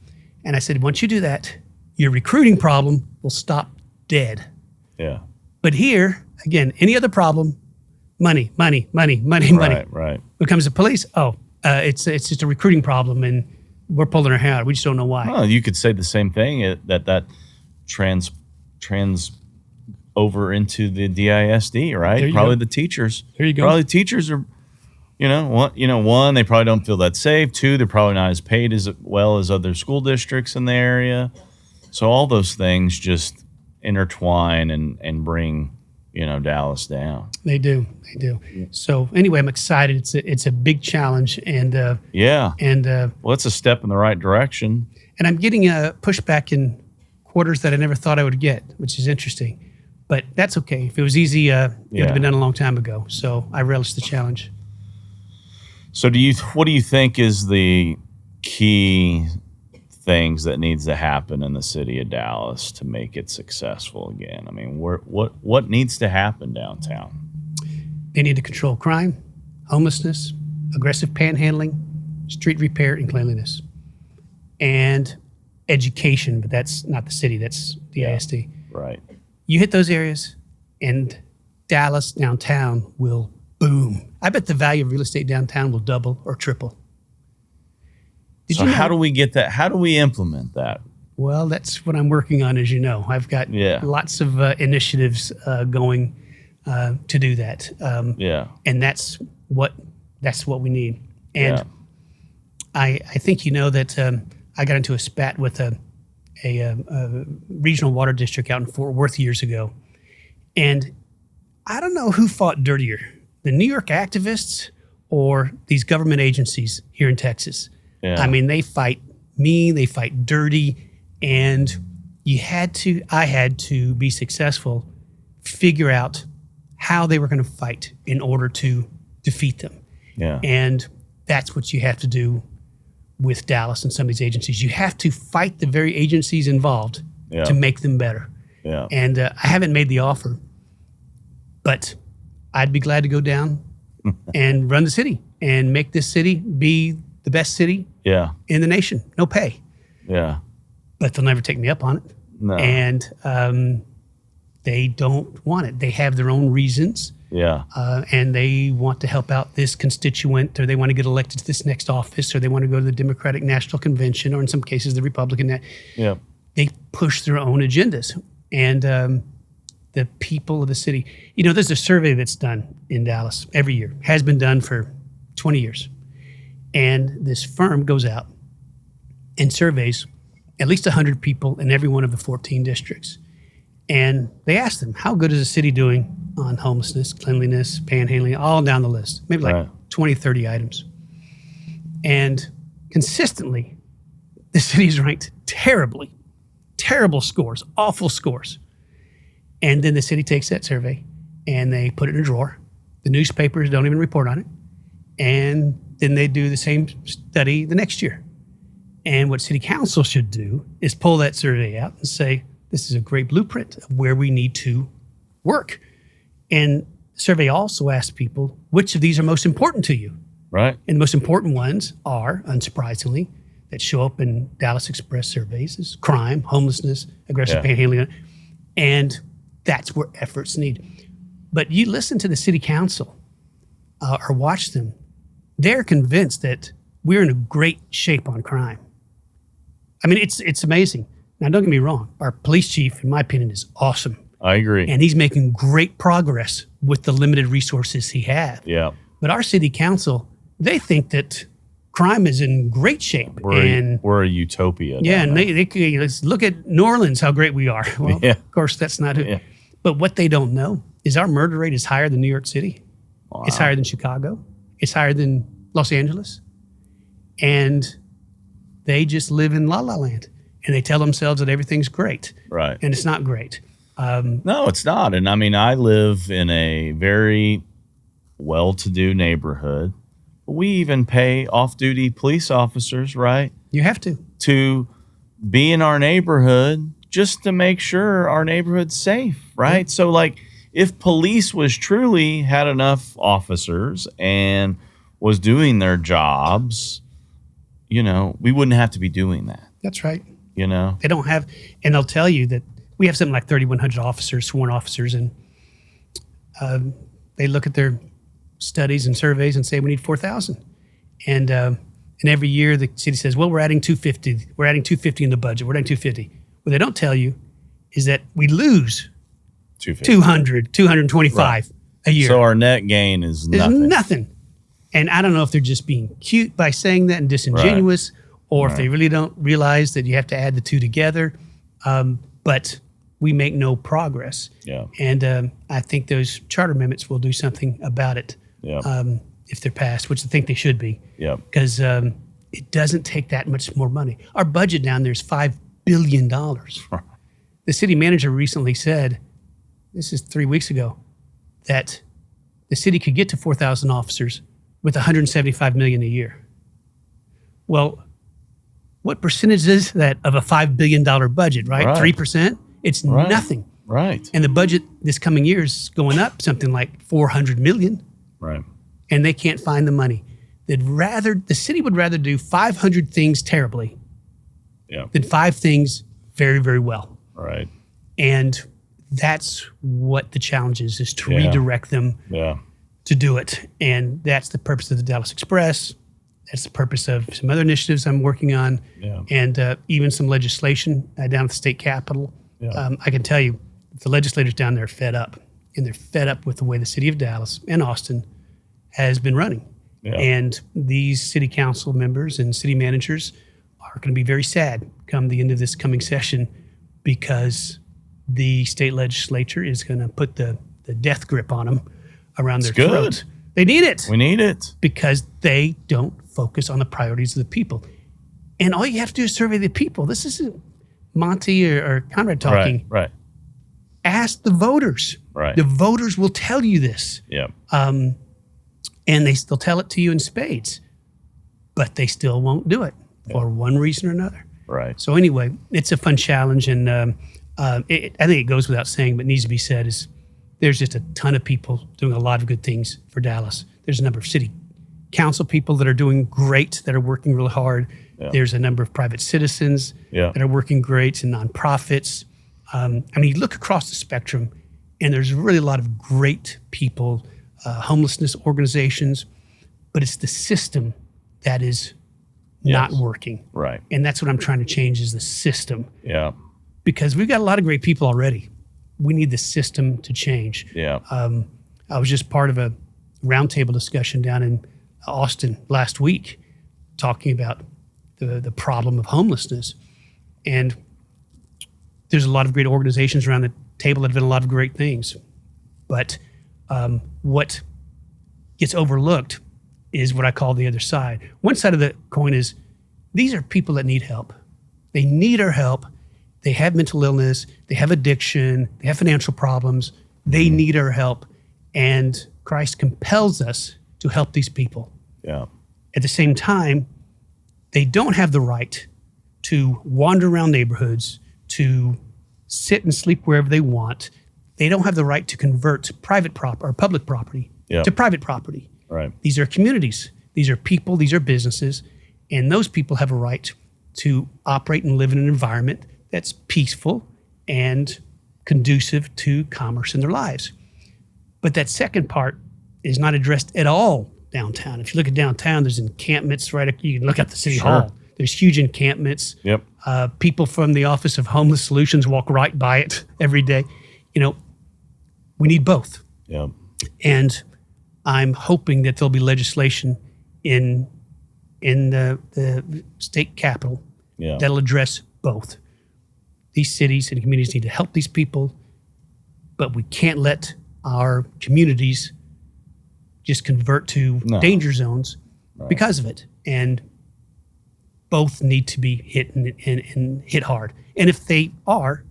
And I said, once you do that, your recruiting problem will stop dead. Yeah. But here, again, any other problem, money. Right, right. When it comes to police, it's just a recruiting problem, and we're pulling our hair out. We just don't know why. Well, you could say the same thing that trans over into the DISD, right? There you Probably go. the teachers. There you go. Probably the teachers are, one, they probably don't feel that safe. Two, they're probably not as paid as well as other school districts in the area. So all those things just intertwine and bring, Dallas down. They do. So anyway, I'm excited. It's a big challenge, and Well, it's a step in the right direction. I'm getting a pushback in quarters that I never thought I would get, which is interesting. But that's okay. If it was easy, it would have been done a long time ago. So I relish the challenge. So what do you think is the key things that needs to happen in the city of Dallas to make it successful again? I mean, what needs to happen downtown? They need to control crime, homelessness, aggressive panhandling, street repair, and cleanliness, and education. But that's not the city. That's the ISD. Right. You hit those areas, and Dallas downtown will boom. I bet the value of real estate downtown will double or triple. So how do we get that? How do we implement that? Well, that's what I'm working on, as you know. I've got lots of initiatives going to do that. And that's what we need. And I think that I got into a spat with a regional water district out in Fort Worth years ago. And I don't know who fought dirtier, the New York activists or these government agencies here in Texas. Yeah. I mean, they fight mean, they fight dirty, and I had to be successful, figure out how they were going to fight in order to defeat them. Yeah. And that's what you have to do with Dallas and some of these agencies. You have to fight the very agencies involved to make them better. Yeah. And I haven't made the offer, but I'd be glad to go down and run the city and make this city be the best city in the nation. No pay. Yeah. But they'll never take me up on it. No. And they don't want it. They have their own reasons. Yeah. And they want to help out this constituent, or they want to get elected to this next office, or they want to go to the Democratic National Convention, or in some cases the Republican. Yeah. They push their own agendas. And the people of the city, there's a survey that's done in Dallas every year, has been done for 20 years. And this firm goes out and surveys at least 100 people in every one of the 14 districts. And they ask them, how good is the city doing on homelessness, cleanliness, panhandling, all down the list, maybe like 20, 30 items. And consistently, the city's ranked terribly, terrible scores, awful scores. And then the city takes that survey and they put it in a drawer. The newspapers don't even report on it. And then they do the same study the next year. And what city council should do is pull that survey out and say, this is a great blueprint of where we need to work. And the survey also asks people, which of these are most important to you? Right. And the most important ones are, unsurprisingly, that show up in Dallas Express surveys is crime, homelessness, aggressive panhandling. And that's where efforts need. But you listen to the city council or watch them, they're convinced that we're in a great shape on crime. I mean, it's amazing. Now, don't get me wrong. Our police chief, in my opinion, is awesome. I agree. And he's making great progress with the limited resources he has. Yeah. But our city council, they think that crime is in great shape. We're a utopia. Yeah, and they let's look at New Orleans, how great we are. Well, of course, that's not it. Yeah. But what they don't know is our murder rate is higher than New York City. Wow. It's higher than Chicago. It's higher than Los Angeles. And they just live in la la land. And they tell themselves that everything's great. Right. And it's not great. No, it's not. And I mean, I live in a very well-to-do neighborhood. We even pay off-duty police officers, right? You have to be in our neighborhood, just to make sure our neighborhood's safe, right? So like if police was truly had enough officers and was doing their jobs, we wouldn't have to be doing that. That's right. They don't have, and they'll tell you that we have something like 3,100 officers, sworn officers, and they look at their studies and surveys and say we need 4,000. And every year the city says, well, we're adding 250. We're adding 250 in the budget. We're adding 250. What they don't tell you is that we lose 200, 225 a year. So our net gain is nothing. And I don't know if they're just being cute by saying that and disingenuous, or if they really don't realize that you have to add the two together. But we make no progress. Yeah. And I think those charter amendments will do something about it if they're passed, which I think they should be. Yeah. Because it doesn't take that much more money. Our budget down there is $5 billion. The city manager recently said, this is 3 weeks ago, that the city could get to 4,000 officers with $175 million a year. Well, what percentage is that of a $5 billion budget, right? 3%? It's nothing. Right. And the budget this coming year is going up something like $400 million. Right. And they can't find the money. The city would rather do 500 things terribly than 5 things very, very well. Right. And that's what the challenge is to redirect them to do it. And that's the purpose of the Dallas Express. That's the purpose of some other initiatives I'm working on, and even some legislation down at the state capitol. I can tell you, the legislators down there are fed up, and they're fed up with the way the city of Dallas and Austin has been running. And these city council members and city managers are going to be very sad come the end of this coming session, because the state legislature is going to put the death grip on them around their throat. They need it. We need it. Because they don't focus on the priorities of the people. And all you have to do is survey the people. This isn't Monty or Conrad talking. Right. Ask the voters. Right. The voters will tell you this. Yeah. And they'll tell it to you in spades. But they still won't do it for one reason or another. Right. So anyway, it's a fun challenge. And I think it goes without saying, but needs to be said, is there's just a ton of people doing a lot of good things for Dallas. There's a number of city council people that are doing great, that are working really hard. There's a number of private citizens that are working great, and nonprofits. You look across the spectrum, and there's really a lot of great people, homelessness organizations, but it's the system that is not working. Right. And that's what I'm trying to change, is the system. Yeah. Because we've got a lot of great people already. We need the system to change. Yeah. I was just part of a roundtable discussion down in Austin last week, talking about the problem of homelessness. And there's a lot of great organizations around the table that have done a lot of great things. But what gets overlooked is what I call the other side. One side of the coin is these are people that need help. They need our help. They have mental illness, they have addiction, they have financial problems. They need our help. And Christ compels us to help these people. Yeah. At the same time, they don't have the right to wander around neighborhoods, to sit and sleep wherever they want. They don't have the right to convert private or public property to private property. Right. These are communities. These are people. These are businesses. And those people have a right to operate and live in an environment that's peaceful and conducive to commerce in their lives. But that second part is not addressed at all downtown. If you look at downtown, there's encampments you can look at the city hall. There's huge encampments. Yep. People from the Office of Homeless Solutions walk right by it every day. We need both. Yep. And I'm hoping that there'll be legislation in the state capitol that'll address both. These cities and communities need to help these people, but we can't let our communities just convert to danger zones because of it. And both need to be hit and hit hard. And if they are,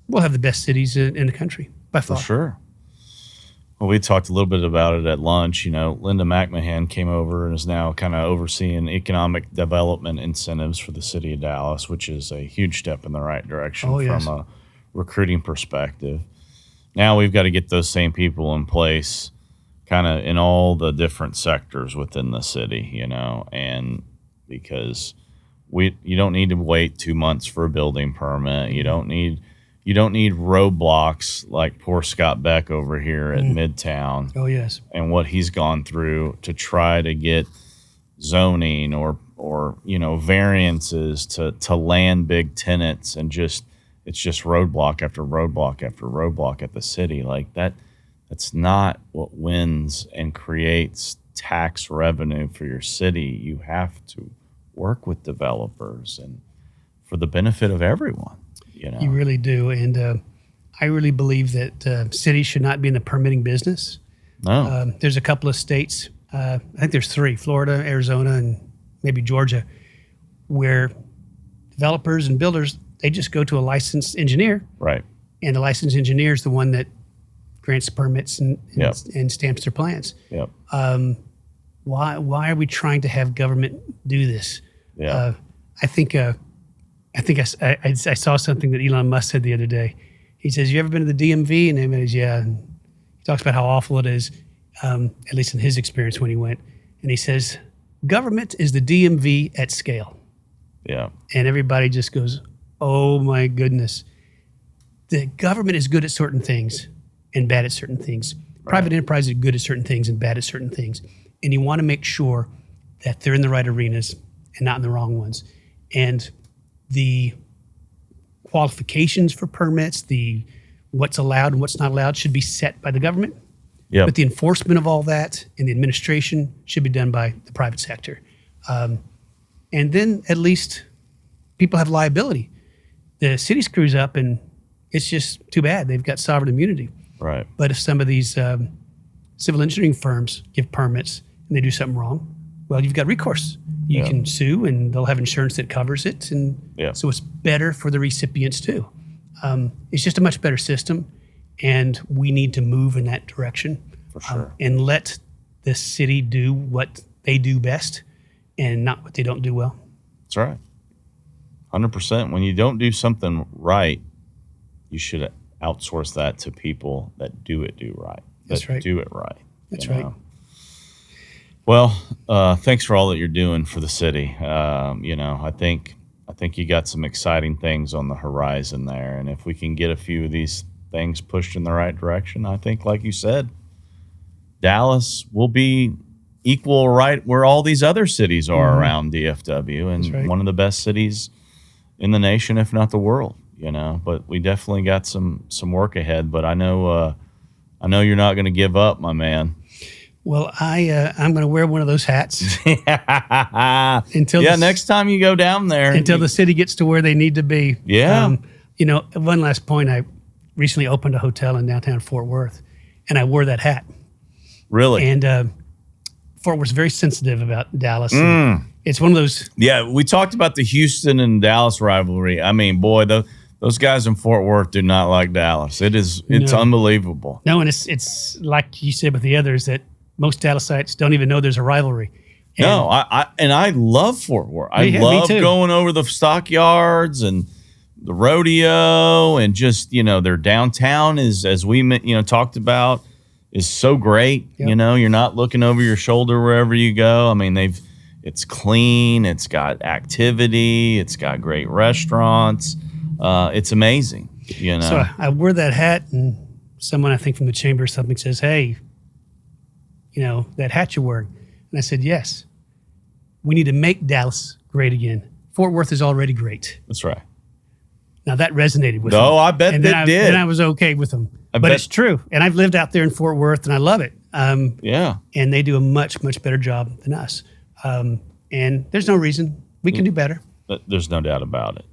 we'll have the best cities in the country by far. For sure. Well, we talked a little bit about it at lunch. Linda McMahon came over and is now kind of overseeing economic development incentives for the city of Dallas, which is a huge step in the right direction yes. from a recruiting perspective. Now we've got to get those same people in place kind of in all the different sectors within the city, and because you don't need to wait 2 months for a building permit. You don't need roadblocks like poor Scott Beck over here at Midtown. Oh, yes. And what he's gone through to try to get zoning or variances to land big tenants, and it's just roadblock after roadblock after roadblock at the city. Like that's not what wins and creates tax revenue for your city. You have to work with developers and for the benefit of everyone. You really do. And I really believe that cities should not be in the permitting business. No. There's a couple of states, I think there's 3, Florida, Arizona, and maybe Georgia, where developers and builders, they just go to a licensed engineer. Right. And the licensed engineer is the one that grants permits and stamps their plans. Yep. Why are we trying to have government do this? Yeah. I think I saw something that Elon Musk said the other day. He says, "You ever been to the DMV?" And everybody's, "Yeah." And he talks about how awful it is, at least in his experience when he went. And he says, "Government is the DMV at scale." Yeah. And everybody just goes, "Oh my goodness." The government is good at certain things and bad at certain things. Right. Private enterprise is good at certain things and bad at certain things. And you want to make sure that they're in the right arenas and not in the wrong ones. And the qualifications for permits, what's allowed and what's not allowed should be set by the government. Yep. But the enforcement of all that and the administration should be done by the private sector. And then at least people have liability. The city screws up and it's just too bad. They've got sovereign immunity. Right. But if some of these civil engineering firms give permits and they do something wrong, well, you've got recourse. You can sue, and they'll have insurance that covers it, and so it's better for the recipients too. It's just a much better system, and we need to move in that direction. For sure. And let the city do what they do best, and not what they don't do well. That's right. 100%. When you don't do something right, you should outsource that to people that do it right. That's right. Do it right. That's right. Well, thanks for all that you're doing for the city. I think you got some exciting things on the horizon there, and if we can get a few of these things pushed in the right direction, I think, like you said, Dallas will be equal right where all these other cities are around DFW, and one of the best cities in the nation, if not the world. But we definitely got some work ahead. But I know you're not going to give up, my man. Well, I'm going to wear one of those hats until next time you go down there, until the city gets to where they need to be. Yeah. One last point. I recently opened a hotel in downtown Fort Worth, and I wore that hat. Really? And Fort Worth's very sensitive about Dallas. It's one of those. Yeah, we talked about the Houston and Dallas rivalry. I mean, boy, those guys in Fort Worth do not like Dallas. It's unbelievable. No, and it's like you said with the others that most Dallasites don't even know there's a rivalry. And no, I love Fort Worth. I Yeah, love me too. going over the stockyards and the rodeo, and just their downtown is, as we talked about, is so great. Yep. You're not looking over your shoulder wherever you go. I mean, it's clean, it's got activity, it's got great restaurants. It's amazing. So I wore that hat, and someone I think from the chamber or something says, "Hey, that hat you're wearing." And I said, "Yes, we need to make Dallas great again. Fort Worth is already great." That's right. Now that resonated with them. No, I bet that did. And I was okay with them. But it's true. And I've lived out there in Fort Worth, and I love it. Yeah. And they do a much, much better job than us. And there's no reason we can do better. There's no doubt about it.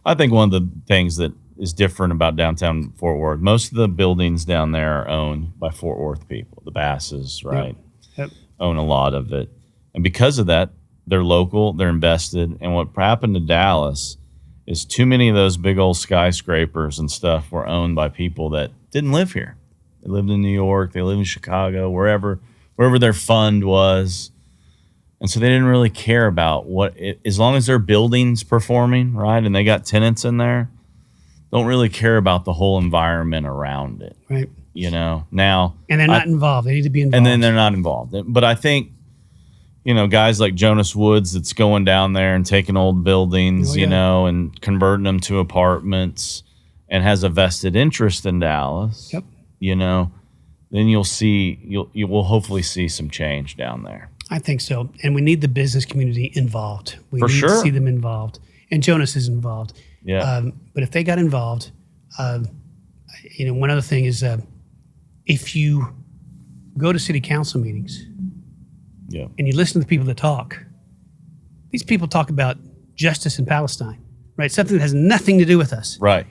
I think one of the things that is different about downtown Fort Worth, most of the buildings down there are owned by Fort Worth people. The Basses, right? Yep. Own a lot of it. And because of that, they're local, they're invested. And what happened to Dallas is too many of those big old skyscrapers and stuff were owned by people that didn't live here. They lived in New York. They lived in Chicago, wherever their fund was. And so they didn't really care about as long as their building's performing, right, and they got tenants in there, don't really care about the whole environment around it. Right. Now. And they're not involved. They need to be involved. And then they're not involved. But I think, guys like Jonas Woods that's going down there and taking old buildings, and converting them to apartments and has a vested interest in Dallas, yep. Then you will hopefully see some change down there. I think so. And we need the business community involved. We need to see them involved. And Jonas is involved. Yeah. But if they got involved, one other thing is if you go to city council meetings and you listen to the people that talk, these people talk about justice in Palestine, right? Something that has nothing to do with us. Right.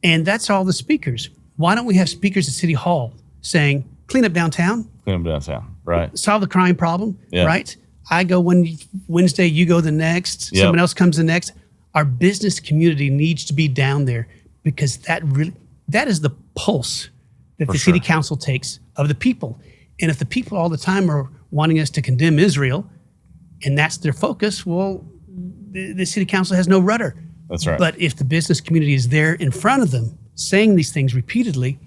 And that's all the speakers. Why don't we have speakers at City Hall saying, clean up downtown? Clean up downtown, right. Solve the crime problem, right? I go one Wednesday, you go the next, someone else comes the next. Our business community needs to be down there because that is the pulse that the city council takes of the people. And if the people all the time are wanting us to condemn Israel and that's their focus, well, the city council has no rudder. That's right. But if the business community is there in front of them saying these things repeatedly,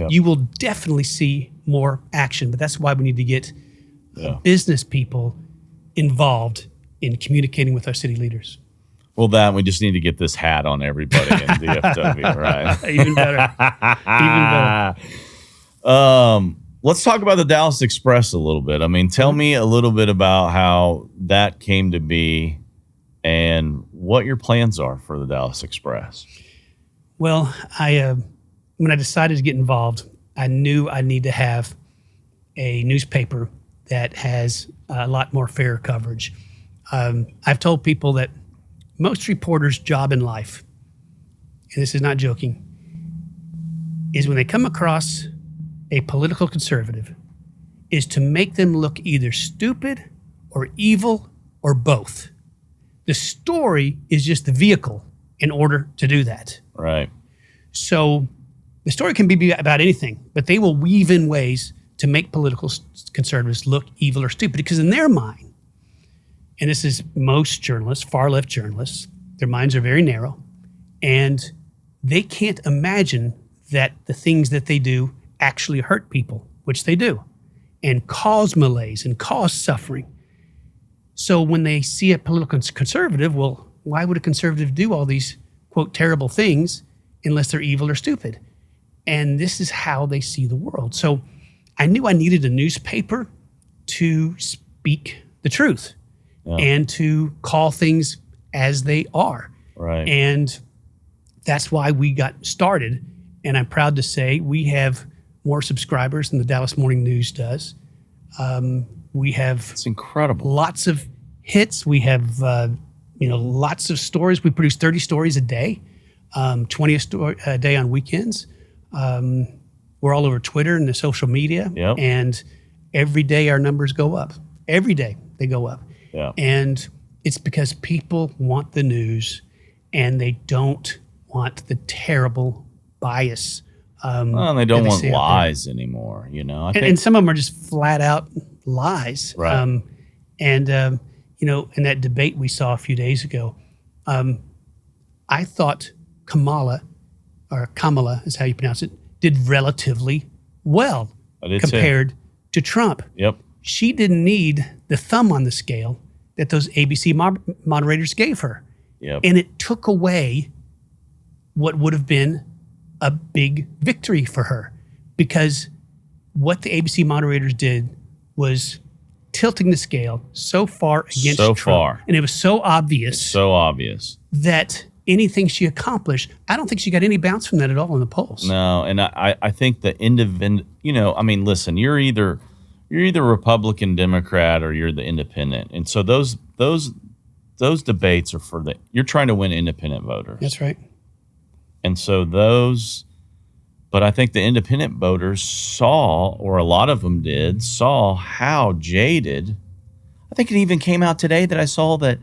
you will definitely see more action. But that's why we need to get business people involved in communicating with our city leaders. Well, we just need to get this hat on everybody in DFW, right? Even better. Even better. Let's talk about the Dallas Express a little bit. I mean, tell me a little bit about how that came to be and what your plans are for the Dallas Express. Well, when I decided to get involved, I knew I need to have a newspaper that has a lot more fair coverage. I've told people that most reporters' job in life, and this is not joking, is when they come across a political conservative, is to make them look either stupid or evil or both. The story is just the vehicle in order to do that. Right. So the story can be about anything, but they will weave in ways to make political conservatives look evil or stupid because in their mind, and this is most journalists, far left journalists, their minds are very narrow, and they can't imagine that the things that they do actually hurt people, which they do, and cause malaise and cause suffering. So when they see a political conservative, well, why would a conservative do all these, quote, terrible things unless they're evil or stupid? And this is how they see the world. So I knew I needed a newspaper to speak the truth and to call things as they are. Right. And that's why we got started. And I'm proud to say we have more subscribers than the Dallas Morning News does. We have it's incredible. Lots of hits. We have lots of stories. We produce 30 stories a day, 20 a day on weekends. We're all over Twitter and the social media, and every day our numbers go up. Every day they go up. Yeah. And it's because people want the news and they don't want the terrible bias. They don't want lies anymore, I think. And some of them are just flat out lies. Right. In that debate we saw a few days ago, I thought Kamala is how you pronounce it, did relatively well compared to Trump. Yep. She didn't need the thumb on the scale that those ABC moderators gave her. Yep. And it took away what would have been a big victory for her, because what the ABC moderators did was tilting the scale so far against Trump. And it was so obvious. That anything she accomplished, I don't think she got any bounce from that at all in the polls. No, and I think the listen, you're either Republican, Democrat, or you're the independent. And so those debates are you're trying to win independent voters. That's right. And so but I think the independent voters saw, or a lot of them saw how jaded. I think it even came out today that I saw that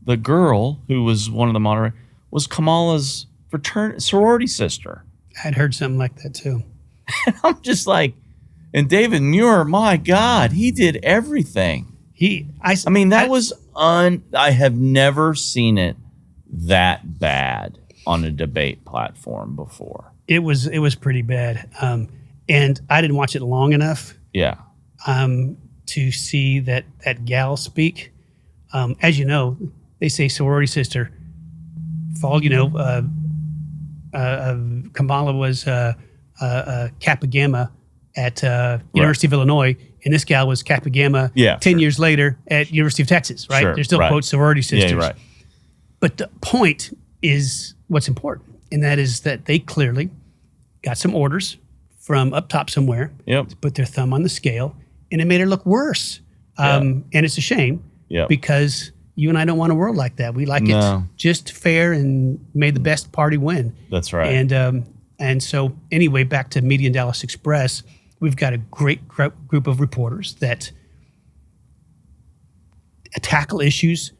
the girl who was one of the moderators was Kamala's sorority sister. I'd heard something like that too. And I'm just like, And David Muir, my God, he did everything. I have never seen it that bad on a debate platform before. It was pretty bad. And I didn't watch it long enough. Yeah. To see that gal speak. As you know, they say sorority sister. Fall, Kamala was Kappa Gamma at University of Illinois, and this gal was Kappa Gamma 10 years later at University of Texas, right? Sure, They're still, quote, sorority sisters. Yeah, right. But the point is what's important, and that is that they clearly got some orders from up top somewhere to put their thumb on the scale, and it made her look worse. And it's a shame because you and I don't want a world like that. We like it just fair and may the best party win. That's right. And so anyway, back to Media and Dallas Express, we've got a great group of reporters that tackle issues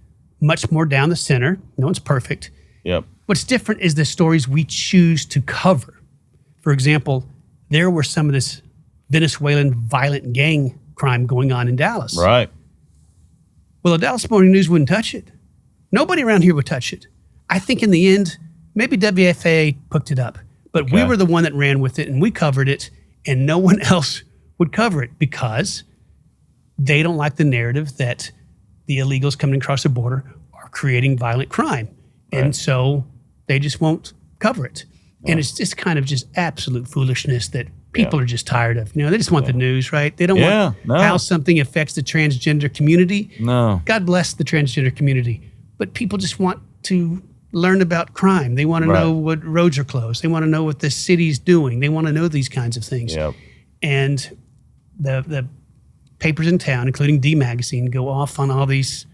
much more down the center. No one's perfect. Yep. What's different is the stories we choose to cover. For example, there were some of this Venezuelan violent gang crime going on in Dallas. Right. Well, the Dallas Morning News wouldn't touch it. Nobody around here would touch it. I think in the end, maybe WFAA picked it up, but we were the one that ran with it and we covered it, and no one else would cover it because they don't like the narrative that the illegals coming across the border are creating violent crime. Right. And so they just won't cover it. And it's just kind of just absolute foolishness that people are just tired of. They just want the news, right? They don't want how something affects the transgender community. No. God bless the transgender community. But people just want to learn about crime. They want to know what roads are closed. They want to know what the city's doing. They want to know these kinds of things. Yep. And the papers in town, including D Magazine, go off on all these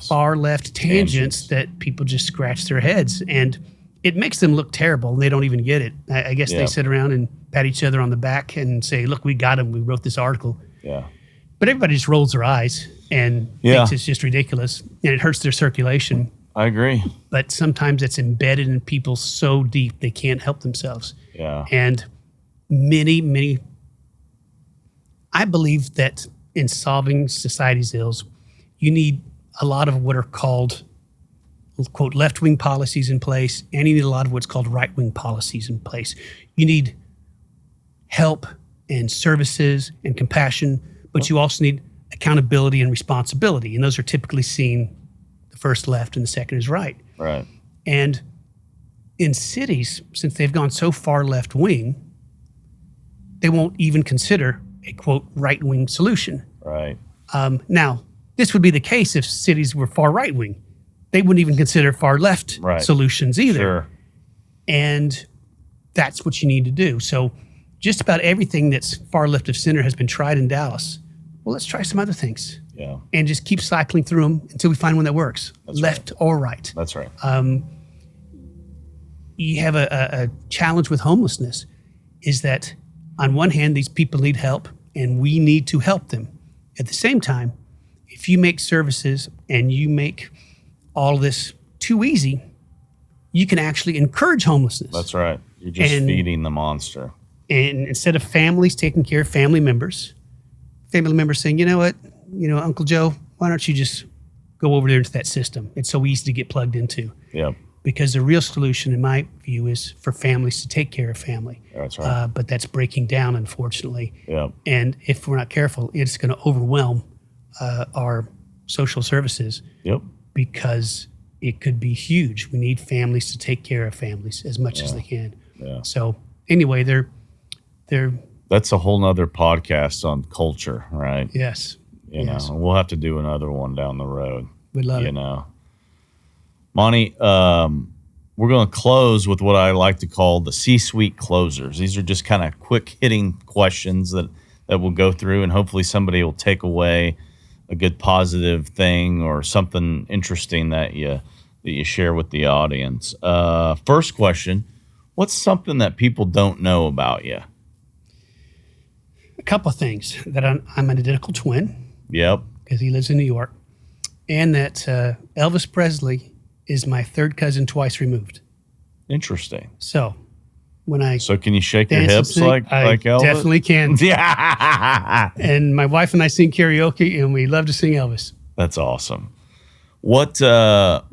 far left tangents that people just scratch their heads. And it makes them look terrible, and they don't even get it. I guess they sit around and pat each other on the back and say, look, we got him. We wrote this article. Yeah. But everybody just rolls their eyes and thinks it's just ridiculous, and it hurts their circulation. I agree. But sometimes it's embedded in people so deep they can't help themselves. Yeah. And many, I believe that in solving society's ills, you need a lot of what are called, quote, left-wing policies in place, and you need a lot of what's called right-wing policies in place. You need help and services and compassion, but you also need accountability and responsibility, and those are typically seen the first left and the second is right. Right. And in cities, since they've gone so far left-wing, they won't even consider a, quote, right-wing solution. Right. Now, this would be the case if cities were far right-wing. They wouldn't even consider far left solutions either. Sure. And that's what you need to do. So just about everything that's far left of center has been tried in Dallas. Well, let's try some other things. Yeah. And just keep cycling through them until we find one that works, left or right. That's right. You have a challenge with homelessness is that on one hand, these people need help and we need to help them. At the same time, if you make services and you make all of this too easy, you can actually encourage homelessness. That's right. You're just feeding the monster. And instead of families taking care of family members saying, you know what, Uncle Joe, why don't you just go over there into that system? It's so easy to get plugged into. Yep. Because the real solution, in my view, is for families to take care of family. That's right. But that's breaking down, unfortunately. Yep. And if we're not careful, it's going to overwhelm our social services. Yep. Because it could be huge. We need families to take care of families as much as they can. Yeah. So anyway, they're that's a whole nother podcast on culture, right? Yes. You know, we'll have to do another one down the road. We'd love it. You know, Monty, we're going to close with what I like to call the C-suite closers. These are just kind of quick hitting questions that we'll go through, and hopefully somebody will take away a good positive thing or something interesting that you share with the audience. First question, what's something that people don't know about you? A couple of things. That I'm an identical twin. Yep. Because he lives in New York. And that Elvis Presley is my third cousin twice removed. Interesting. So when I So can you shake your dance and hips sing. like Elvis? Definitely can. Yeah. And my wife and I sing karaoke, and we love to sing Elvis. That's awesome. What's the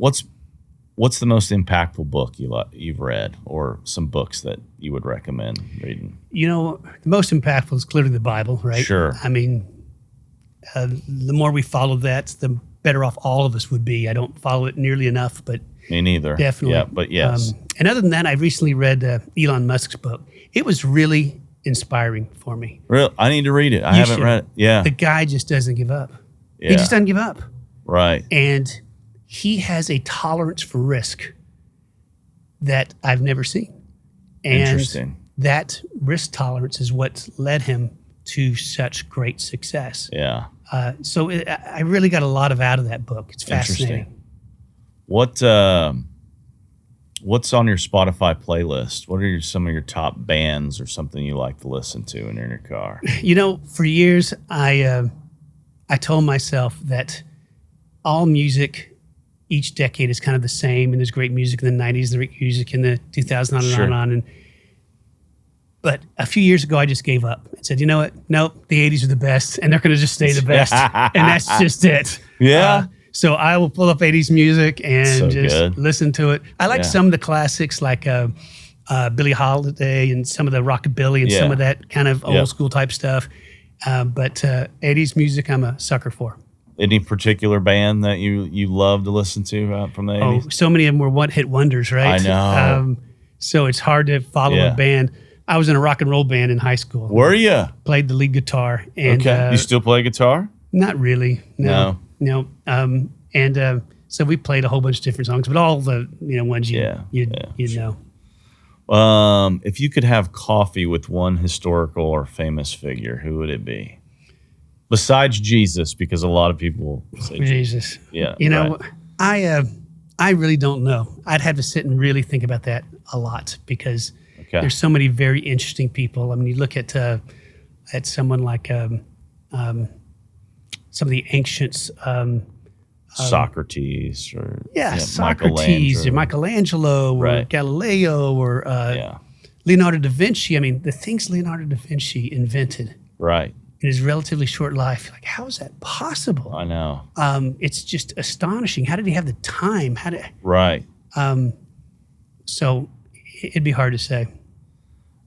most impactful book you've read, or some books that you would recommend reading? You know, the most impactful is clearly the Bible, right? Sure. I mean, the more we follow that, the better off all of us would be. I don't follow it nearly enough, but Me neither. definitely. Yeah, but yes. And other than that, I recently read Elon Musk's book. It was really inspiring for me. Real, I need to read it. I You haven't should. read it. Yeah. The guy just doesn't give up. Yeah. He just doesn't give up. Right. And he has a tolerance for risk that I've never seen. And Interesting. that risk tolerance is what led him to such great success. Yeah. So I really got a lot out of that book. It's fascinating. What's on your Spotify playlist? What are some of your top bands or something you like to listen to when you're in your car? You know, for years, I told myself that all music, each decade is kind of the same, and there's great music in the 90s, there's great music in the 2000s, on and Sure. on and on. But a few years ago, I just gave up and said, you know what? Nope, the 80s are the best, and they're going to just stay the best. And that's just it. Yeah. So I will pull up 80s music and So just good. listen to it. I like Yeah. some of the classics like Billie Holiday and some of the rockabilly and some Yeah. of that kind of Yeah. old school type stuff. But 80s music, I'm a sucker for. Any particular band that you love to listen to from the 80s? Oh, so many of them were one-hit wonders, right? I know. So it's hard to follow Yeah. a band. I was in a rock and roll band in high school. Were you? Played the lead guitar. And, Okay. You still play guitar? Not really. No. So we played a whole bunch of different songs, but all the ones you know. If you could have coffee with one historical or famous figure, who would it be? Besides Jesus, because a lot of people say Jesus. Jesus. Yeah. You know, right. I really don't know. I'd have to sit and really think about that a lot because Okay. there's so many very interesting people. I mean, you look at someone like some of the ancients. Socrates or Socrates or Michelangelo or Right. Galileo or Yeah. Leonardo da Vinci. I mean, the things Leonardo da Vinci invented Right. in his relatively short life, like how is that possible? I know. It's just astonishing. How did he have the time? Right. So it'd be hard to say.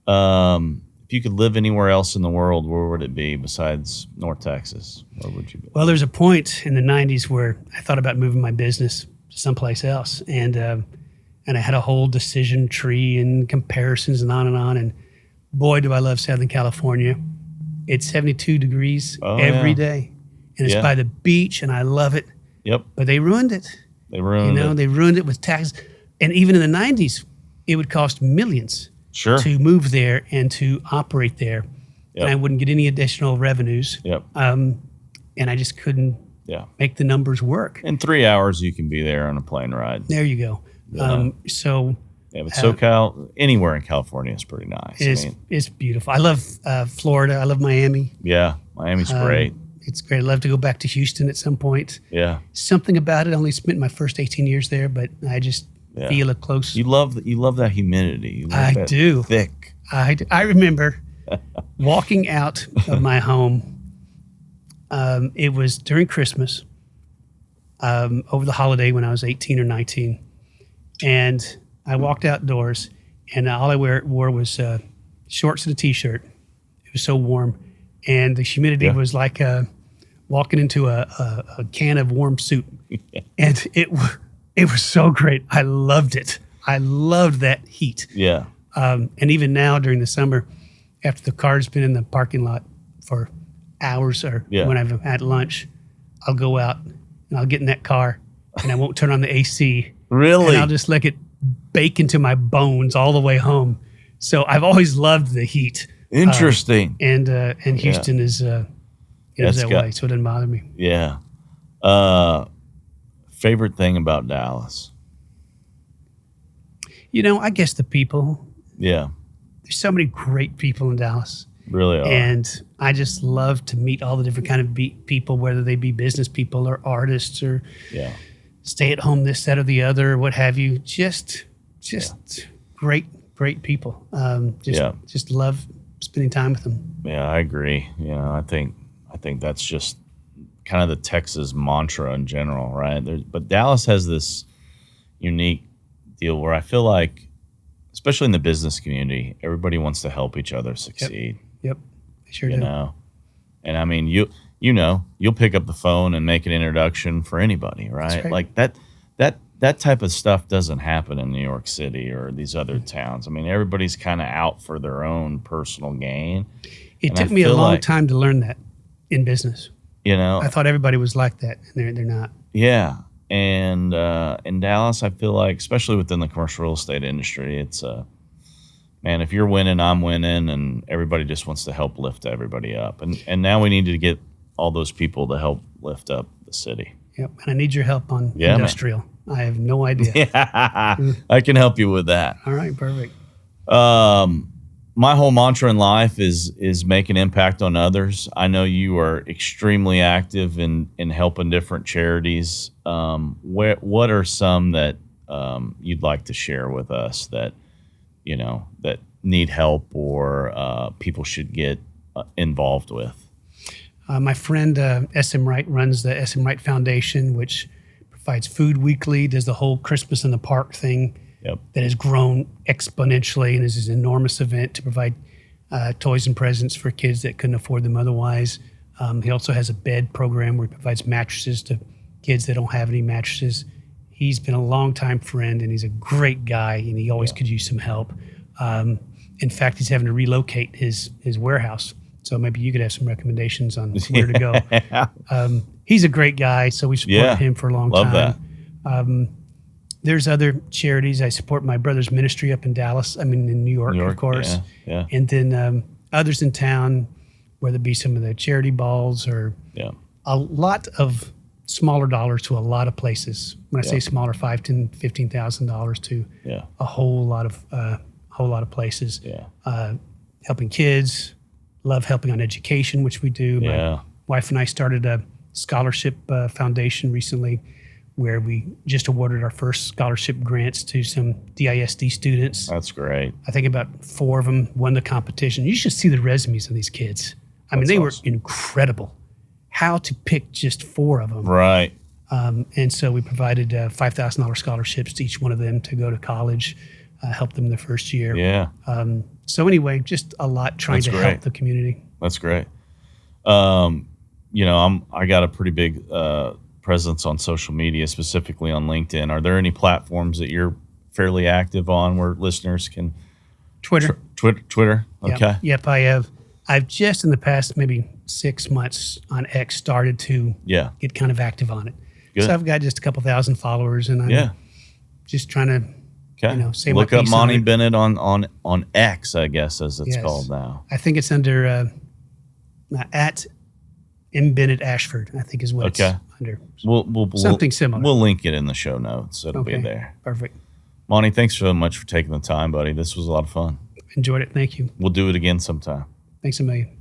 If you could live anywhere else in the world, where would it be besides North Texas? Where would you be? Well, there's a point in the 90s where I thought about moving my business to someplace else. And I had a whole decision tree and comparisons and on. And boy, do I love Southern California. It's 72 degrees every day. And it's by the beach, and I love it. Yep. But they ruined it. They ruined it. They ruined it with taxes. And even in the 90s, it would cost millions Sure. to move there and to operate there. Yep. And I wouldn't get any additional revenues. Yep. And I just couldn't Yeah. make the numbers work. In 3 hours, you can be there on a plane ride. There you go. Yeah. So Yeah, but SoCal, anywhere in California is pretty nice. it's beautiful. I love Florida. I love Miami. Yeah, Miami's great. It's great. I'd love to go back to Houston at some point. Yeah. Something about it. I only spent my first 18 years there, but I just feel a close. You love that humidity. You love I that do. Thick. I remember walking out of my home. It was during Christmas, over the holiday when I was 18 or 19. And I walked outdoors, and all I wore was shorts and a T-shirt. It was so warm. And the humidity was like walking into a can of warm soup. And it was so great. I loved it. I loved that heat. Yeah. And even now during the summer, after the car's been in the parking lot for hours or when I've had lunch, I'll go out and I'll get in that car and I won't turn on the AC. Really? And I'll just let it bake into my bones all the way home. So I've always loved the heat. Interesting. And Houston is that way, so it doesn't bother me. Yeah. Favorite thing about Dallas? I guess the people. Yeah. There's so many great people in Dallas. Really are. And I just love to meet all the different kind of people, whether they be business people or artists or stay at home, this, that, or the other, or what have you. Just great great people. Yeah. Just love spending time with them. Yeah, I agree. You know, I think that's just kind of the Texas mantra in general, right? But Dallas has this unique deal where I feel like, especially in the business community, everybody wants to help each other succeed. Yep. I sure You do. know, and I mean, you'll pick up the phone and make an introduction for anybody, right? right. Like that type of stuff doesn't happen in New York City or these other towns. I mean, everybody's kind of out for their own personal gain. It And took I me a feel long like, time to learn that in business. You know, I thought everybody was like that, and they're not. yeah. And in Dallas, I feel like, especially within the commercial real estate industry, it's man, if you're winning, I'm winning, and everybody just wants to help lift everybody up. And now we need to get all those people to help lift up the city. Yep. And I need your help on Yeah, man. industrial. I have no idea. Yeah, I can help you with that. All right, perfect. My whole mantra in life is make an impact on others. I know you are extremely active in helping different charities. What are some that you'd like to share with us that that need help or people should get involved with? My friend S.M. Wright runs the S.M. Wright Foundation, which provides food weekly, does the whole Christmas in the Park thing. Yep. That has grown exponentially and is an enormous event to provide toys and presents for kids that couldn't afford them otherwise. He also has a bed program where he provides mattresses to kids that don't have any mattresses. He's been a longtime friend, and he's a great guy, and he always could use some help. In fact, he's having to relocate his warehouse, so maybe you could have some recommendations on where to go. He's a great guy, so we supported him for a long Love time. that. There's other charities. I support my brother's ministry up in Dallas. I mean, in New York, of course. Yeah. And then others in town, whether it be some of the charity balls or a lot of smaller dollars to a lot of places. When I say smaller, $5,000 to $15,000 to a whole lot of places. Yeah. Helping kids, love helping on education, which we do. My wife and I started a scholarship foundation recently, where we just awarded our first scholarship grants to some DISD students. That's great. I think about 4 of them won the competition. You should see the resumes of these kids. I mean, they were incredible. How to pick just 4 of them. Right. And so we provided $5,000 scholarships to each one of them to go to college, help them their first year. Yeah. So anyway, just a lot trying to help the community. That's great. I got a pretty big presence on social media, specifically on LinkedIn. Are there any platforms that you're fairly active on where listeners can? Twitter. Twitter. Okay. Yep. I've just in the past maybe 6 months on X started to get kind of active on it. Good. So I've got just a couple thousand followers, and I'm just trying to say look my up piece Monty on it. Bennett on X, I guess, as it's called now. I think it's under at M. Bennett Ashford, I think is what it's under. We'll something similar. We'll link it in the show notes. So it'll be there. Perfect. Monty, thanks so much for taking the time, buddy. This was a lot of fun. Enjoyed it. Thank you. We'll do it again sometime. Thanks a million.